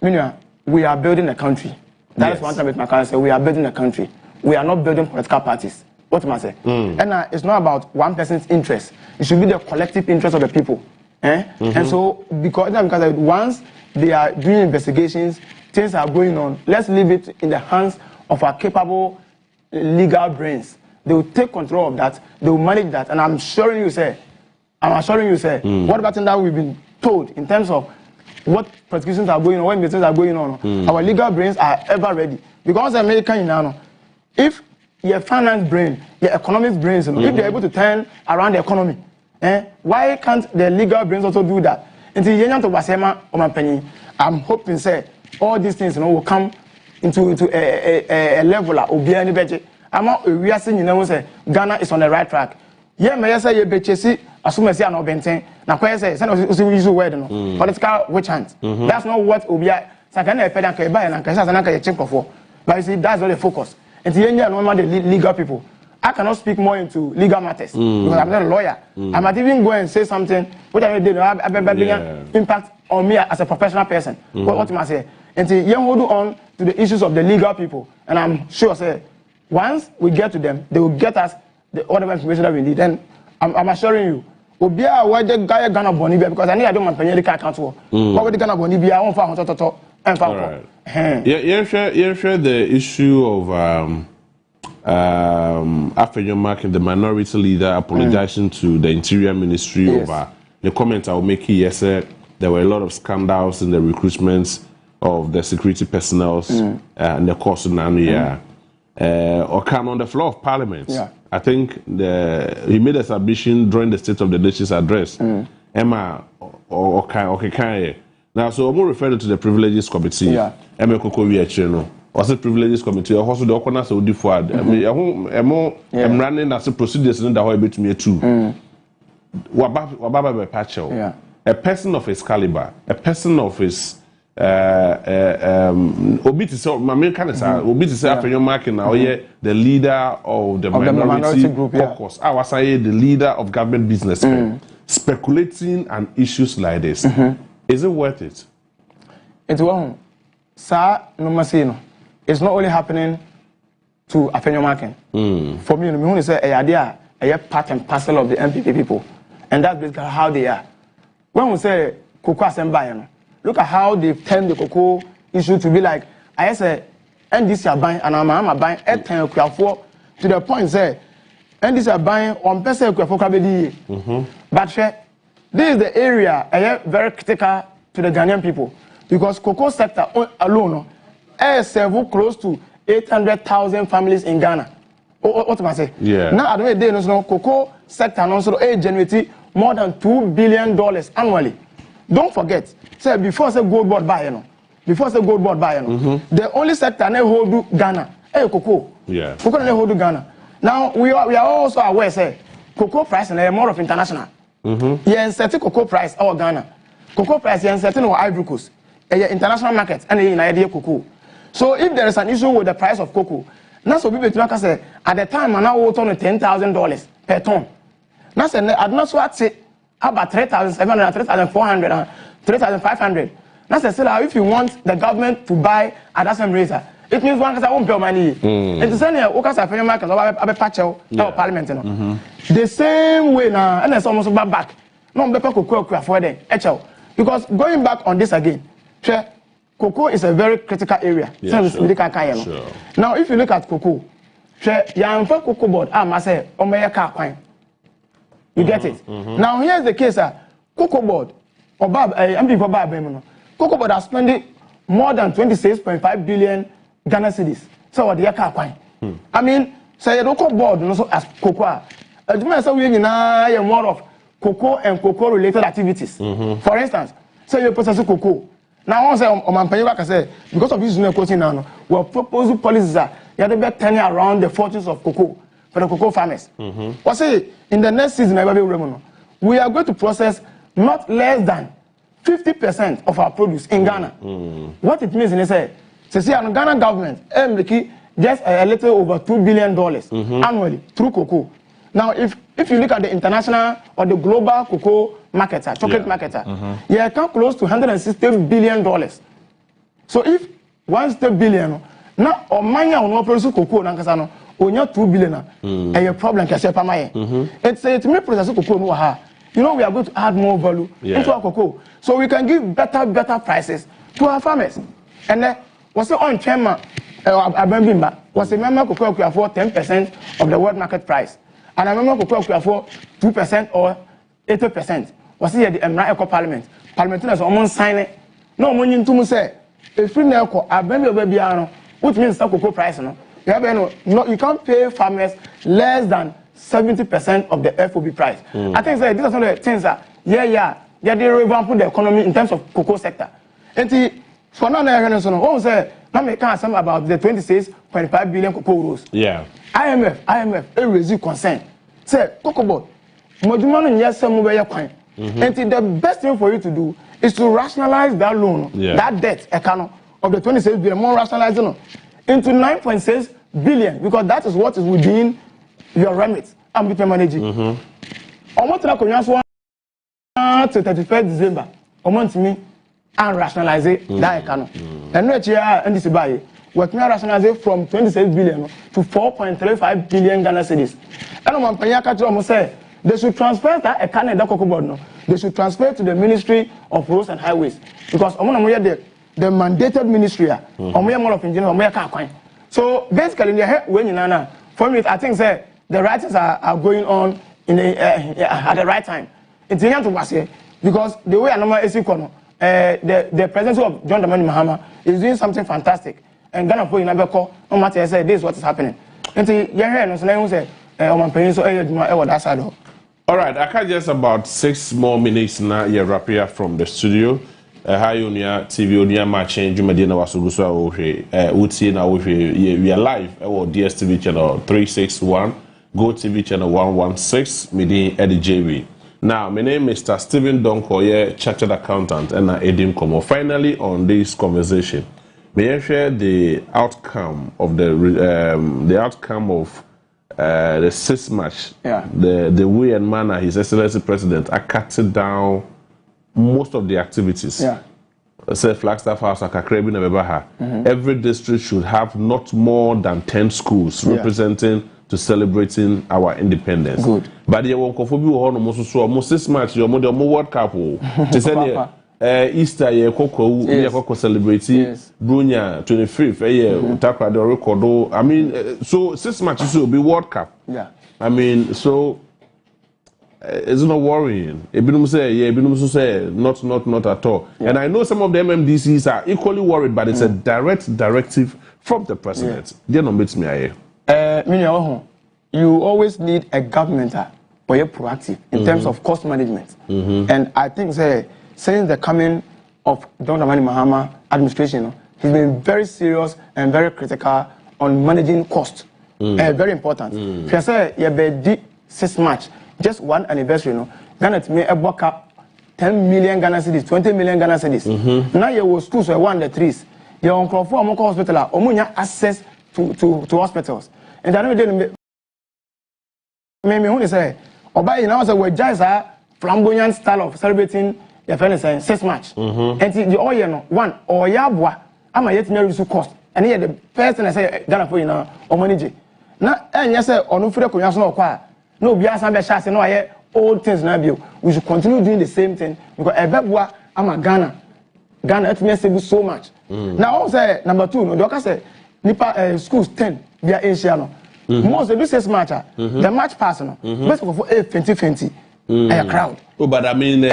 We are building a country. That is one time with my cousin say we are building a country. We are not building political parties. What am I saying? And it's not about one person's interest. It should be the collective interest of the people. And so because once they are doing investigations, things are going on. Let's leave it in the hands of our capable legal brains. They will take control of that. They will manage that. And I'm assuring you, what about that we've been told in terms of what prosecutions are going on, what investigations are going on? Our legal brains are ever ready. Because American, if your finance brain, your economics brains, if they're able to turn around the economy, why can't the legal brains also do that? I'm hoping, say, all these things will come into a level of we are saying, say Ghana is on the right track. Yeah, may I say you be chasing as soon as you are not benten. Now, quite say, use the word, political witch hunt. That's not what Obia Sakana Fed and Kaba and Kasana check for. But you see, that's not the focus. And the India normally the legal people. I cannot speak more into legal matters because I'm not a lawyer. I might even go and say something which I did have impact on me as a professional person. What am I saying? And the young hold on to the issues of the legal people. And I'm sure, say, once we get to them, they will get us whatever information that we need. And I'm assuring you, Obia, why the guy Ghana Bonibia, because I need I don't want to pay account for. What would the Ghana Bonibia? I won't find and
you share the issue of after your marking the minority leader apologizing to the Interior Ministry over the comment I will make here. Yes, there were a lot of scandals in the recruitments of the security personnel and the course of Nanu. Or come on the floor of Parliament. I think he made a submission during the State of the Nation's address. Emma or now, so I'm referring to the Privileges Committee. Emma Koko was it Privileges Committee? Or also the Okona so different. I'm running as a procedures in the way between me too. Wababa Patcho. A person of his caliber, a person of his Obi to say, my kind of say, Obi to say after your marking now, the leader of the minority group, caucus. I was saying the leader of government businessmen speculating on issues like this. Is it worth it?
It won't. Sir, no, it's not only happening to Afenyo Marking. For me, I say a idea, a part and parcel of the MPP people, and that's basically how they are. When we say Cocoa Assembly, look at how they've turned the cocoa issue to be like, I say, and this are buying, and I'm buying 10 to the point say, and this are buying on person but this is the area very critical to the Ghanaian people because cocoa sector alone serve close to 800,000 families in Ghana. What am I saying? Now, I don't know, cocoa sector also generates more than $2 billion annually. Don't forget, say before say gold board buy, the only sector they hold Ghana, cocoa. Cocoa they hold Ghana. Now we are also aware say cocoa price and more of international. Certain cocoa price or Ghana. Cocoa price certain or Ivory Coast. International market and in idea cocoa. So if there is an issue with the price of cocoa, now so people say at the time I now hold on $10,000 per ton. Now say I'd not so say about 3,700, 3,400, 3,500. Now say if you want the government to buy at that same rate, it means one won't pay money. And the same market or patch or parliament. The same way now, and it's almost back. No cocoa for them. Because going back on this again, cocoa is a very critical area. Now, if you look at cocoa, cocoa board, I say, you get it? Now, here's the case: cocoa board or cocoa board are spending more than 26.5 billion Ghana cedis. So what I mean, say cocoa board also as cocoa. You more of cocoa and cocoa related activities. For instance, say you process cocoa. Now, I say because of this new question now, we're proposing policies that turning around the fortunes of cocoa for the cocoa farmers. Or say in the next season, we are going to process not less than 50% of our produce in Ghana. What it means is say, the Ghana government, just a little over $2 billion annually through cocoa. Now, if you look at the international or the global cocoa marketer, chocolate marketer, you come close to $160 billion. So if $160 billion, now Omanya will not produce cocoa, Nankasano, only $2 billion, a problem can say Pamaye. It's a to me process cocoa. You know, we are going to add more value into our cocoa, so we can give better prices to our farmers. And then what's the on chairman? Was a member cocoa for 10% of the world market price. And I remember cocoa for 2% or 80%. Was here the Emra Eco Parliament. Parliamentarians almost sign it. No money to say if free Nelco, I remember baby, which means the cocoa price. No, you can't pay farmers less than 70% of the FOB price. I think these are some of the things that they revamp the economy in terms of cocoa sector. And for now, I say now me can't say about the 26.5 billion cocoa rows.
Yeah.
IMF, raise concern. Say, cocoa board, Modumano yes, some mobile coin. And the best thing for you to do is to rationalize that loan, that debt account of the 26 billion, more rationalizing into 9.6 billion, because that is what is within your remit and be managing. Almost like to 31st December, almost me and rationalize that account. And next year, and this buy. What we rationalize from 26 billion to 4.35 billion Ghana cedis. And on Panyaka say they should transfer that account that cocoa board. No, they should transfer to the Ministry of Roads and Highways, because the mandated ministry, more of engineers, so basically, when you for me, I think say the writings are going on in the, at the right time. It's important to say because the way Anoma is the presence of John Dramani Mahama is doing something fantastic. And Ghana for Inabeko, no matter say this is what is happening. And
all right, I can just about 6 more minutes now. You're wrapping up from the studio. Hi, Unia TV, Unia Maakye, Jumadina Wasugusa, Uti, now we are live at DSTV channel 361, Go TV channel 116, Midi Eddie JV. Now, my name is Mr. Stephen Donkoye, chartered accountant, and Edim Komo. Finally, on this conversation, may I share the outcome of the sixth match? The way and manner His Excellency President are cutting down most of the activities. Say Flagstaff House, Akakrebi, Nebebaha. Every district should have not more than 10 schools representing to celebrating our independence. Good. But the Wonkophobia or almost 6 match, your World Cup. To say Easter, ye Coco celebrating Brunia 25th, Takra the record. I mean, so 6 matches will be World Cup. I mean, so it's not worrying. Say, not at all. And I know some of the MMDCs are equally worried, but it's a direct directive from the president. They don't meet me.
You always need a government who is proactive in terms of cost management. And I think since the coming of Dr. Dramani Mahama administration, he's been very serious and very critical on managing cost. Very important. If you say you have 6 match, just one anniversary, Ghana to me a buck up 10 million Ghana cedis, 20 million Ghana cedis. Now you will schools were 1 the 3s. You're on for a hospital, or access to hospitals. And I know they say, Oba now say we just a flamboyant style of celebrating the friends 6 match. And the oil no one or yabwa, I'm a yet near cost. And here the first thing I say Ghana for or manage. Now and yes on Ufre no kwa no biasa be shase no aye old things na bio. We should continue doing the same thing because ebebwa I'm a Ghana it means so much. Now also number 2 no doka say nipa schools 10 they are Asian. Most of this match, the match pass no. Best of 2020, a crowd.
Oh, but I mean, you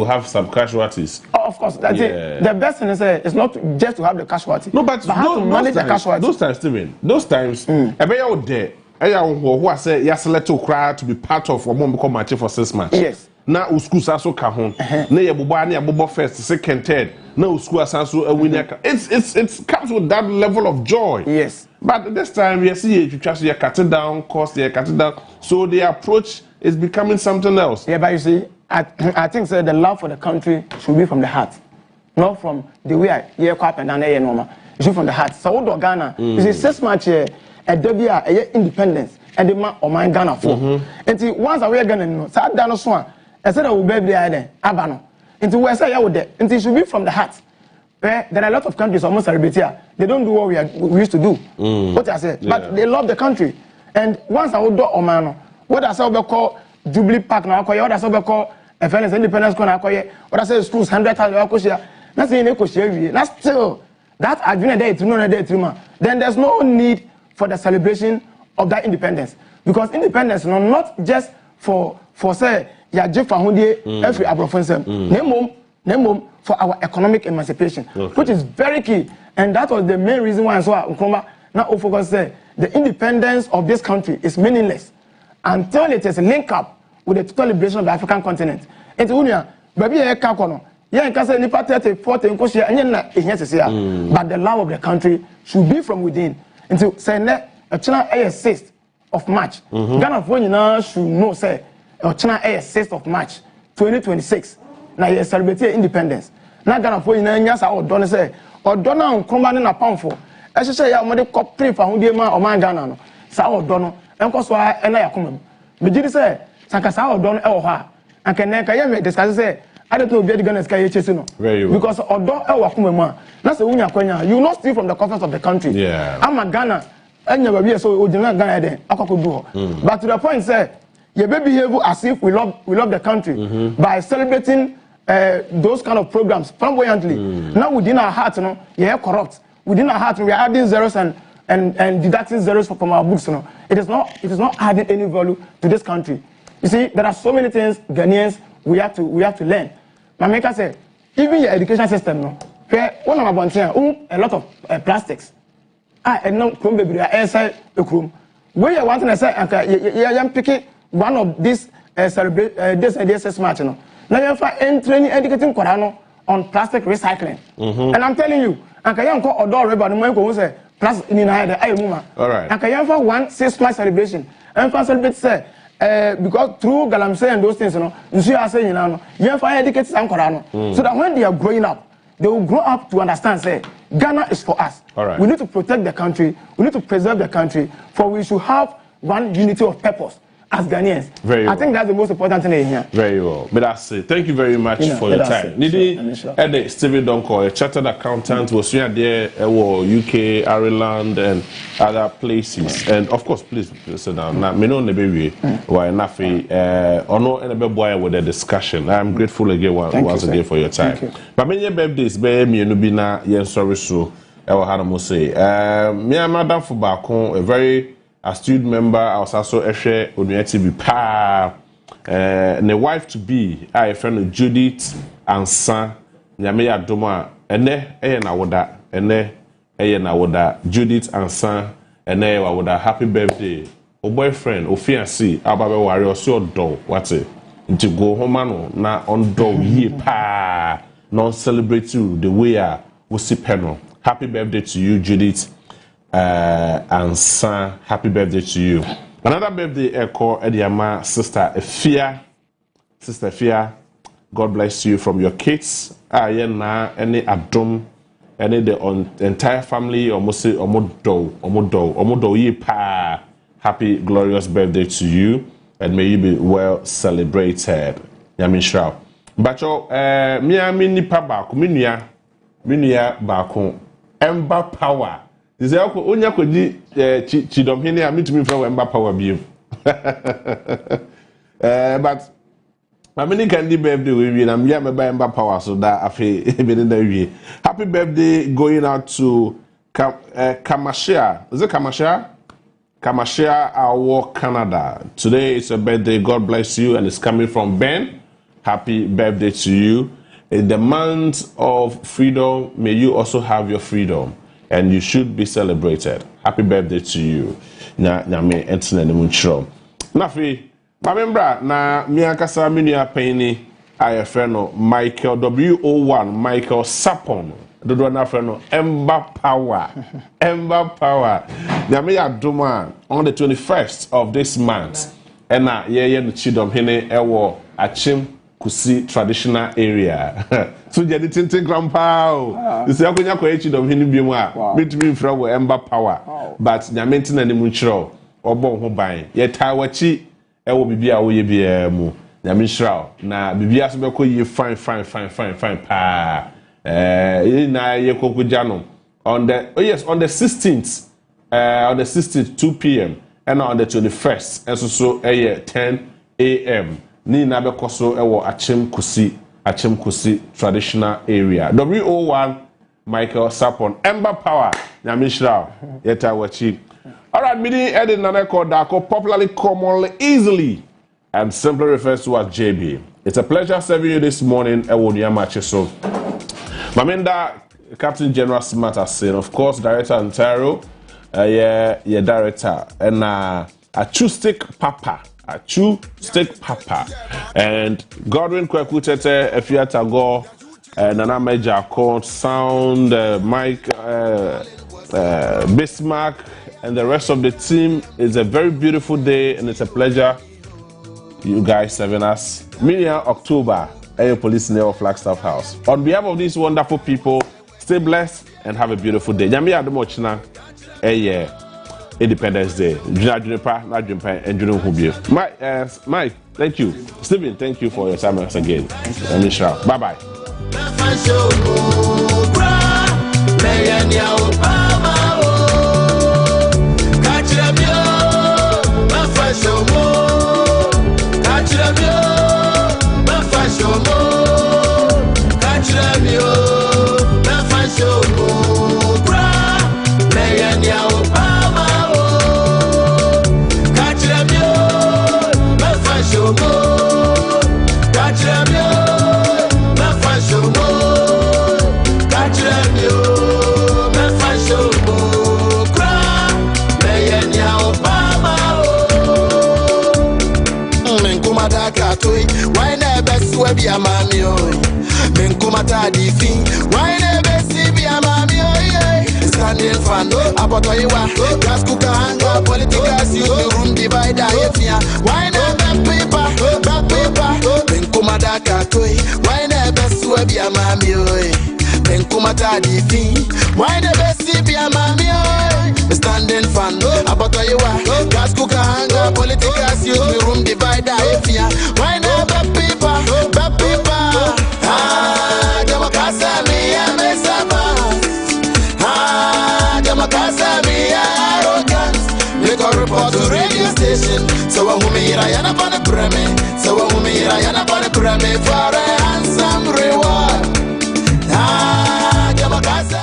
have some casualties.
Oh, of course, that's it. The best thing is it's not just to have the casualty.
No, but how to manage the casualty. Those times, Steven. Those times, every out there, who I say yes, let to cry to be part of one become match for 6 months.
Yes.
Now school also come na ye bobo first, second, third. Now school also a winner. It comes with that level of joy.
Yes.
But this time we see you trust you cutting down cost, you cutting down. So the approach is becoming something else.
Yeah, but you see, I think the love for the country should be from the heart, not from the way I hear quite and down there normal. You shoot from the heart. So what Ghana? You see 6 match here, a derby, a independence, and the man or my Ghana for. And once I wear Ghana, no, so I done so. I said I will be there, Abano. Into where I say I would there. And it should be from the heart. There are a lot of countries almost celebrate here. They don't do what we used to do. What I said, but they love the country. And once I would do Omano, what I say we call Jubilee Park now, what I say we call a fairness independence corner, what I say schools 100,000 that's in Ecosia. That's still that I've been a day to know a day to then there's no need for the celebration of that independence. Because independence not just for say every Abrofensem. Name for our economic emancipation, which is very key. And that was the main reason why I saw Nkrumah now focus say the independence of this country is meaningless until it is linked up with the total liberation of the African continent. And Unia, baby, but the love of the country should be from within. And so say China 6th of March. Ghana for you should know say China 6th of March 2026. Now you celebrate independence. Now Ghana for you nyasa or don say or dona Nkrumah na poundful. I should say ya mo de copy for who dey man or man Ghana no. Sa or dono enko so na ya komam. Me gidi say sanka sa or dono e wo ha. Anka na ka ya discuss say I don't know where Ghana is carrying chasing because although you will not steal from the coffers of the country. Yeah. I'm a Ghana, and you will so Ghana then. But to the point, say you may behave as if we love the country by celebrating those kind of programs flamboyantly. Now within our heart, corrupt. Within our heart, we are adding zeros and deducting zeros from our books. It is not adding any value to this country. You see, there are so many things Ghanaians we have to learn. Mameka said, even your education system, where one of my a lot of plastics. And no chrome baby, I chrome. Where you want to say, I'm picking one of these celebrate this match. Now you're entering educating Korano on plastic recycling. And I'm telling you, I can't call or door about the say plastic in the all right. I can't for 1 6 month celebration. And for celebrate say. Because through Galamsey and those things, you see, I say, you have to educate some Korano. So that when they are growing up, they will grow up to understand, say, Ghana is for us. All right. We need to protect the country. We need to preserve the country. For we should have one unity of purpose as Ghanaians. Very well. I think that's the most important thing in here.
Very well. But that's it. Thank you very much for your time. Nidi, Stephen Donko, a chartered accountant, was there UK, Ireland, and other places. And of course, please sit down. Now, me know the baby, why Nafi, Onua and a boy with a discussion. I'm grateful again once again for your time. But many birthdays, baby, and Nubina, yes, sorry, so I will have to say, me and Madam Fubakon, a very astute member. I was also a share Onua TV pa. And the wife to be, I friend Judith and son, Nyame Adoma, and ne na woda, and ne na woda, Judith and son, and ne wa woda. Happy birthday, o boyfriend, o fiancé, ababe wari o so do, what's it? To go home na on do ye pa, non celebrate you the way we see penal. Happy birthday to you, Judith. And son, happy birthday to you. Another birthday echo Ediama sister Fia. God bless you from your kids. Ayena any Adom, any the entire family omodo ye pa. Happy glorious birthday to you, and may you be well celebrated. Yamin Shroud. Bacho miami nipa baako minua baako Ember Power. Is there onya kodi chidom hene a mitumi from Ember Power bio. But my many candy birthday we na me buy Ember Power so that afi be na wie. Happy birthday going out to Kamashia. Is it Kamashia? Kamashia, our Canada. Today is a birthday. God bless you, and it's coming from Ben. Happy birthday to you. In the month of freedom, may you also have your freedom, and you should be celebrated. Happy birthday to you. Nyame entene ne munchro. Nafi, remember na miakasa minia paini ayefreno Michael W01 Michael Sapon. Dodo na freno Ember Power. Ember Power. Nyame adoma on the 21st of this month. Ena ye no chidom hene ewo achim Kusi traditional area. So you did tintin grandpa. You say I couldn't quite each of him be more. Meet me from Ember Power. But your maintenance and mutual or bon who buying. Yet Tawachi, I will be a way be a moo. Yamishrao. Now, Bibia Sbeko, you fine. Pa. Na ye Kokujano. On the 16th. On the 16th, 2 p.m. and on the 21st, and so 10 a.m. Ni na be koso ewo Achim Kusi traditional area. W01 Michael Sapon Ember Power Nyamishra Yeta Wachi. All right, meaning Edin Naneko Dako popularly, commonly, easily, and simply refers to as JB. It's a pleasure serving you this morning. Ewo Maakye so. Maminda Captain General Smart has seen, of course, Director Ontario. Yeah, director and a stick papa, and Godwin Kwekutete, a few ago, Nana Major Court, Sound, Mike, Bismarck, and the rest of the team. It's a very beautiful day, and it's a pleasure you guys serving us. Million October, Police near Flagstaff House. On behalf of these wonderful people, stay blessed and have a beautiful day. Nyamia Ademochina. Independence Day. Mike, thank you. Stephen, thank you for your time once again. Bye bye.
Why never swear be a mammy? Men come at the fee. Why never see be a mammy? Standing fan, Apotoiwa, gas cooker, anger, political, you room divider. Why never paper? Men come at that toy. Why never swear be a mammy? Men come at the fee. Why never see be a mammy? Standing fan, Apotoiwa, gas cooker, anger, political, you room divider. Why never paper? Ah, Demakasa me a mesaba. Ah, Demakasa me a arrogance. Make a report to radio station. So who me Rayana for the preme. So who me Rayana for the preme for a handsome reward. Ah, Demakasa.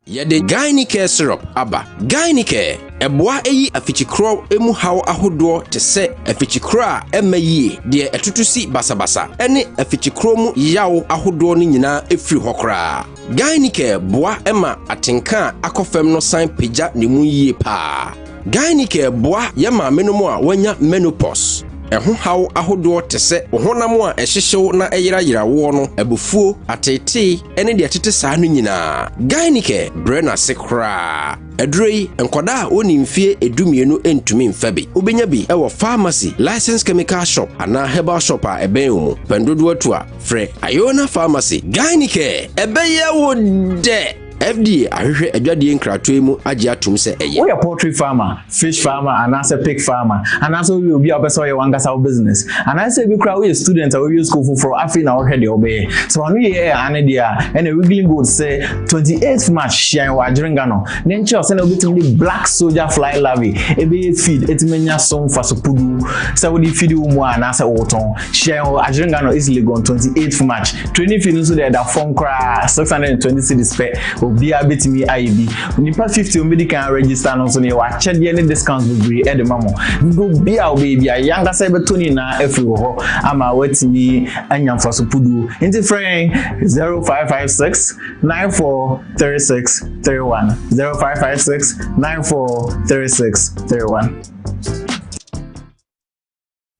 Yede Gynike syrup aba. Gynike eboa eyi afichikro emu haw ahodo te se afichikro a emayi de etutusi basabasa ene afichikro mu yaw ahodo ni nyina efiri hokra. Gynike boa ema atenka akofem no san pagya ne mu yie pa. Gynike boa yema menomu a wanya menopause. Eho haw ahodo te se ohonam a ehyehyew na eyirayira wo no abufuo atete ene de atete saa no nyina. Gynike brena sekra edrei enkoda a oni mfie edumienu entumi mfabi obenya bi ewo pharmacy license chemical shop ana herbal shop a eben mu pendodo atu a frɛ Ayona pharmacy. Gynike ebeye wo de FDA ahwehwe adwadie nkratoe mu agye atum se eye.
We are poultry farmer, fish farmer, and as a pig farmer, and as we will be a person who wants our business. And I say we crowd we students we use school for Africa or head obey. So when we here and there and a wiggling good say 28th March shine wa dringano. Then cho send a bit the black soldier fly larvae. E be feed etimenya song for supudu. So we feed you more and as a woton. Shine wa dringano is legal on 28th March. Training feed so there that phone cry 620 cities pay. Bia betimi IB nipa 50 omedi kan register no so ne wa chede ne discounts be e de mamo go bia baby yanga say betoni na afri ho ama watimi anyamfa so pudu into friend 0556 9436 31 0556 9436 31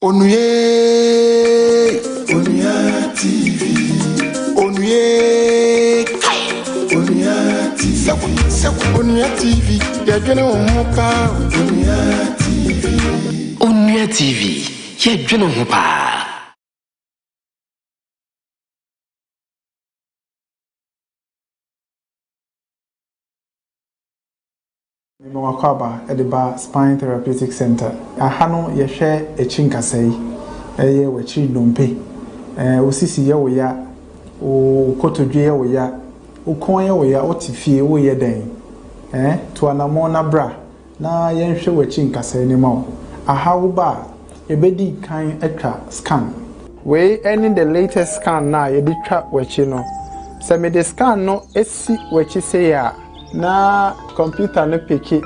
Onua TV Onua TV, you're gonna Onua TV.
ye dwene ho pa.
Mwakwaba Ediba Spine Therapeutic Center. Ahano yehwe echinkasei eye wechi dompe. Osisi ye wo ya, o kotodwe ye wo ya, o kon ye wo ya, o tifie wo ye den. To anamo na bra na yenhwe wechinkasei ni ma. Ahawo ba ebedi kan etwa scan. We any the latest scan na ye di twa wechi no. Se me the scan no esi wechi se ya na computer no peke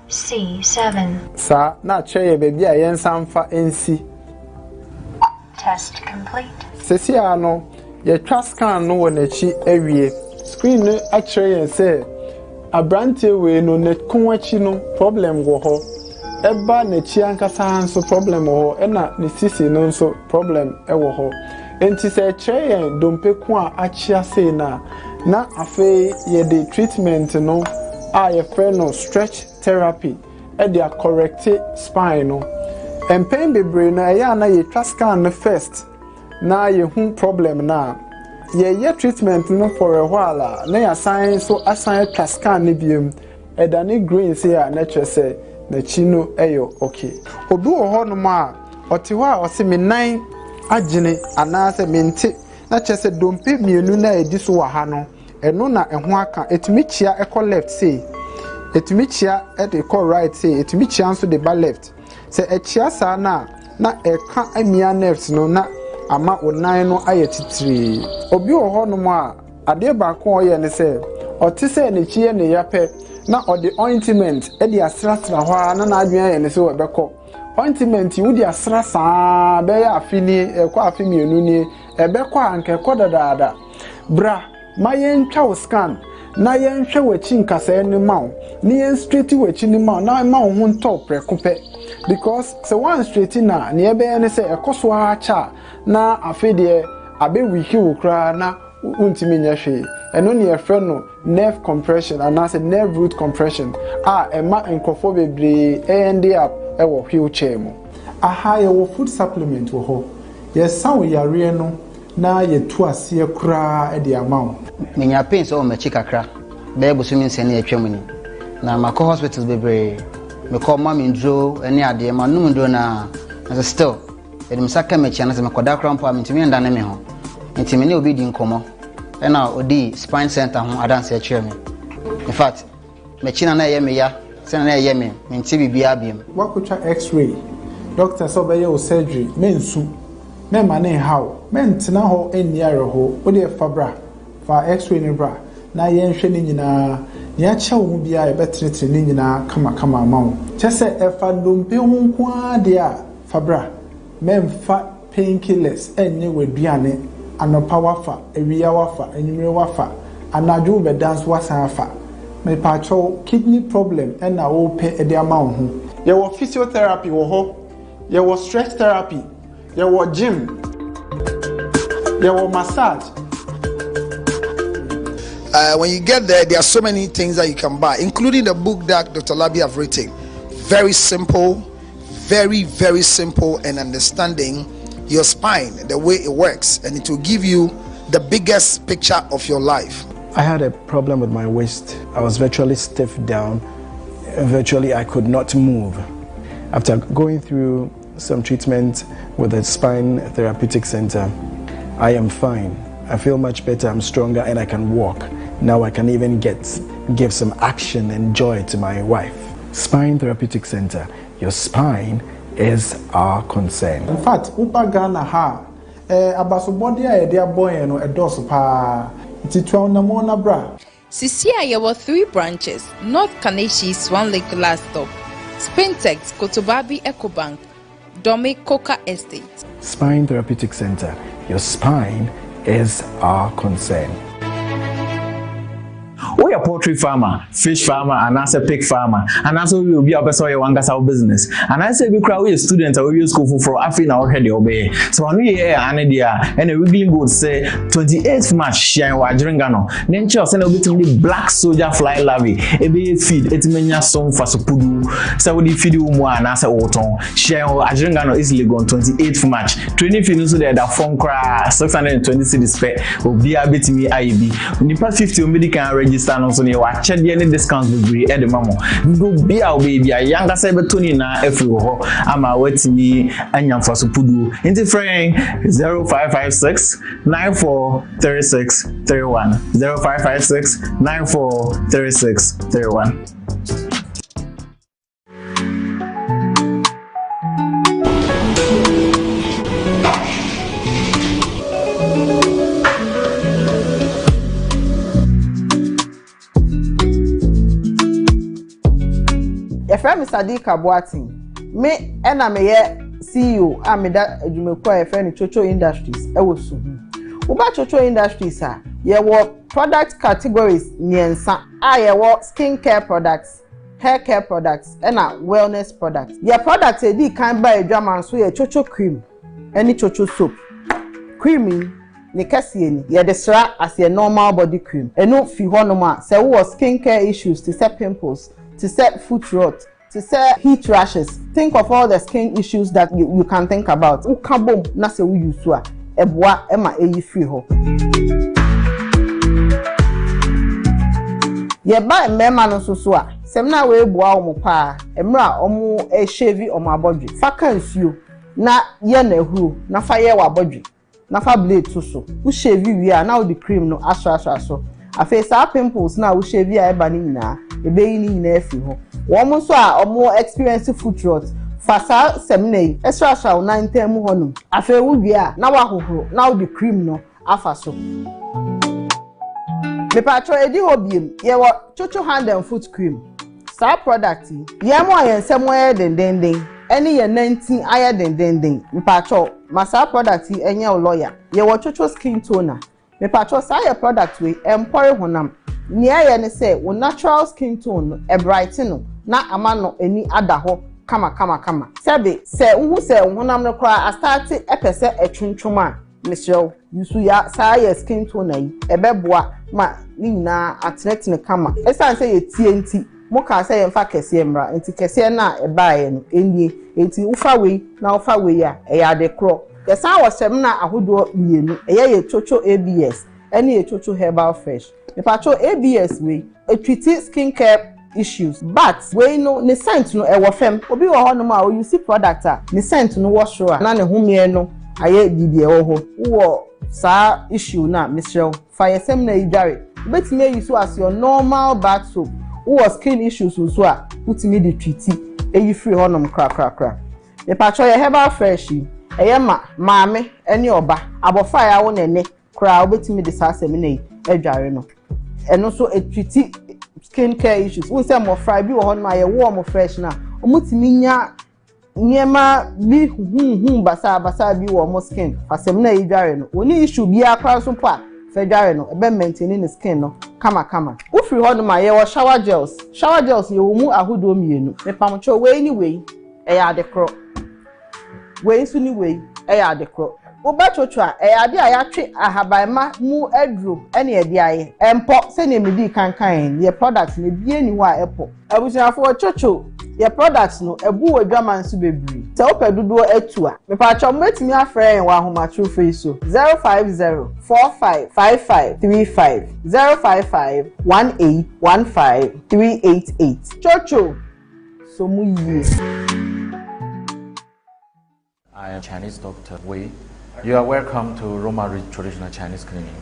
C7
sa na cheye baby a yen samfa nsi
test complete
sesi ano ye twa scan no wo nachi awie screen no a cheye yen say abrante we no ne konwachi no problem wo ho eba nachi ankasa nso problem wo ho ena ne sisi no nso problem e wo ho enti se cheye dompe ko a achia sei na afe ye the treatment no a ye friend no stretch therapy e dey correct spine no and pain bebre na ya na ye twa scan no first na ye hu problem na ye treatment no for a while na ya sign so assign twa scan ne biem e da ne green say a na chese na chi no eyo okay obi wo ho no ma oti ho a o se me nan agene ana se me nti na chese dompe mienu na edi so wa ha no eno na eho aka etimi chia ekọ left say etimi chia ekọ right say etimi chia nso de ba left se echia sa na eka amia nerves no na ama onan no ayetitiri obi wo ho no a ade ba ko oye ne se oti se ne chie ne yape na ode ointment e de asrasra ho na adwen aye ne se we beko ointment you di asra saa be ya afini ekọ afimienu ni ebekọ anke ekọ dadaada bra ma yentwa scan na yenhwe wachi nkasa ni mawo ni yen straight wachi ni mawo na ma ho nto prekope because se one straight na ne ebe ne se ekoso acha na afede abe wiki wukra na untimi nyahwe eno ne efre no nerve compression and as a nerve root compression ema enkofo bebre end up e wo wheelchair mu aha ye wo food supplement wo ho ye sawo yare no na ye tu ase kura e de amawo
menya pain so me chikakra be busumi nsene atwam ni na mako hospitals bebre me call mama ndro ene ade ma num ndro na as still edim saka me chia na se me koda krampo amintimi nda na me ho ntimi ne obi di nkomo ena odi spine center ho adanse atwam in fact me china na ye me ya se na ye me nti bibia biem
wakucha x-ray doctor so be ye surgery mensu me mane how mentina ho eniare ho odi fabra fa x-ray ne bra na yenhwe ni nyina ya chewo mu bia ye betretre ni nyina kama mawo chese efa dompe ho nko ade a fabra memfa painkillers enye waduane anopa wafa ewia wafa enyimire wafa anadwo be dance wasan fa me pacho kidney problem na wo pe ede ama ho ye wo physiotherapy wo ho ye wo stretch therapy ye wo gym ye wo massage.
When you get there are so many things that you can buy, including the book that Dr. Labi have written. Very simple, very, very simple, and understanding your spine, the way it works, and it will give you the biggest picture of your life.
I had a problem with my waist. I was virtually stiff down. Virtually, I could not move. After going through some treatment with the Spine Therapeutic Center, I am fine. I feel much better, I'm stronger, and I can walk. Now I can even give some action and joy to my wife. Spine Therapeutic Center, your spine is our concern.
In fact, Upa Ghana ha, abasobodi a yede aboye no edoso pa. Ititwa na mo na bra.
Sisia yewo 3 branches, North Kaneshi, Swan Lake Last Stop, Spintex, Kotobabi Ecobank, Dome Coca Estate.
Spine Therapeutic Center, your spine is our concern.
we are poultry farmer, fish farmer, and as a pig farmer, and also we will be a person who wants our business. And I say we crowd we students we use school for Africa our head obey. So when we hear an idea and a wiggling good say 28th March shine wa dringano. Then just send a bit of black soldier fly larvae. A be feed it menya song for supudu. So we feed you more and as a autumn. Shine wa dringano is legal on 28th March. Training feed so that phone cry 620 cities pay will be a bit me IB. When you pass 50 medical register no so near watch any discounts will be at the mamo. Go be our baby a younger cyber 20 na every ho. I'm a wet me and young for supudu. Into frame 0556 94 36 31 0556 94 36 31.
Your friend Mr. Dika Boating, me and I'm a CEO, I'm a Jumeko friend Chocho Industries. I was soon. Uba Chocho Industries, sir. Ye work product categories, Niensa, I work skincare products, hair care products, and wellness products. Your products, you can buy a drum and so your Chocho cream, any Chocho soap. Creamy, Nikasieni, ye desra as your normal body cream. And no fihonoma, say what skincare issues to set pimples. To set foot rot, to set heat rashes. Think of all the skin issues that you can think about. Ukabom na se we use wa ebwa ema eyi free ho. Ye ba mema no so a semna we ebwa omo pa emra omo e shave omo abodwe. Fa kan suo na ye na ehuru na fa ye wa abodwe. Na fa blade so. Wo shave wi a na wo the cream no aso. Afa sa pimples na wo shave a eba ni nyina. Ebe yi ni nyina afi ho. Womo so a omo experience foot rot. Fasa semne extra shaw 9 tem ho no. Afa wo wi a na wa hohoro na wo the cream no afa so. Me patro edi hobiem ye wo Chocho hand and foot cream. Sa product ye mo ayensem ye dendenden. Eni ye 19 aye dendenden. Me patro masa product enye o lawyer. Ye wo Chocho skin toner. Me patro sa ye product we empore honam. Nia ye ne say wo natural skin tone e brighten no na ama no eni ada ho kama. Sebe se wo se honam no kra start epese etwuntwuma Michelle yusu ya sa ye skin tone yi ebeboa ma ni nyina atnetne kama. Esan say ye TNT mo ka say ye mfa kese emra enti kese na ebaaye no enie enti ufa we na ufa we ya e ya de kro. Yesan wo sem na ahodo mienu ye Chocho ABS eni ye Chocho herbal fresh. The patro ABS way a treaty skincare issues, but we no ne scent no e wo fem obi wo hono ma o use product a ne scent no wo sure na ne humie no aye bibie wo ho wo sa issue na Michelle fire sem na idware betime use as your normal bath soap wo skin issues so a utimi the treaty e free honom kra the patro herbal fresh eye maame ene oba abofa ya wo nene kra obetimi de sa sem na edware no. And also a treaty skincare issues. We say more fry be on my warm fresh na. Omutiminya nyema bi basa bi warm skin. Asemna idware no. Oni issue bi akwa so pa fedware no. Ebe maintaining the skin no. Kama. Ufri ho no ma ye shower gels. Shower gels ye wo mu ahodo mienu. Me pamcho we anyway e ya de kro. We su ni we e ya de kro. Oba Chocho ade a ya twe ahabanma mu adro ene e de aye empo se ne medi kankan ye product ne bie ni wa epo abusuafo Chocho ye product no ebu wadwaman so bebri se opedudo atua me pa cho metimi afren wa homa true free so 050455535 055181538 Chocho so mu yi.
I am Chinese Dr. Wei. You are welcome to Roma Traditional Chinese Clinic.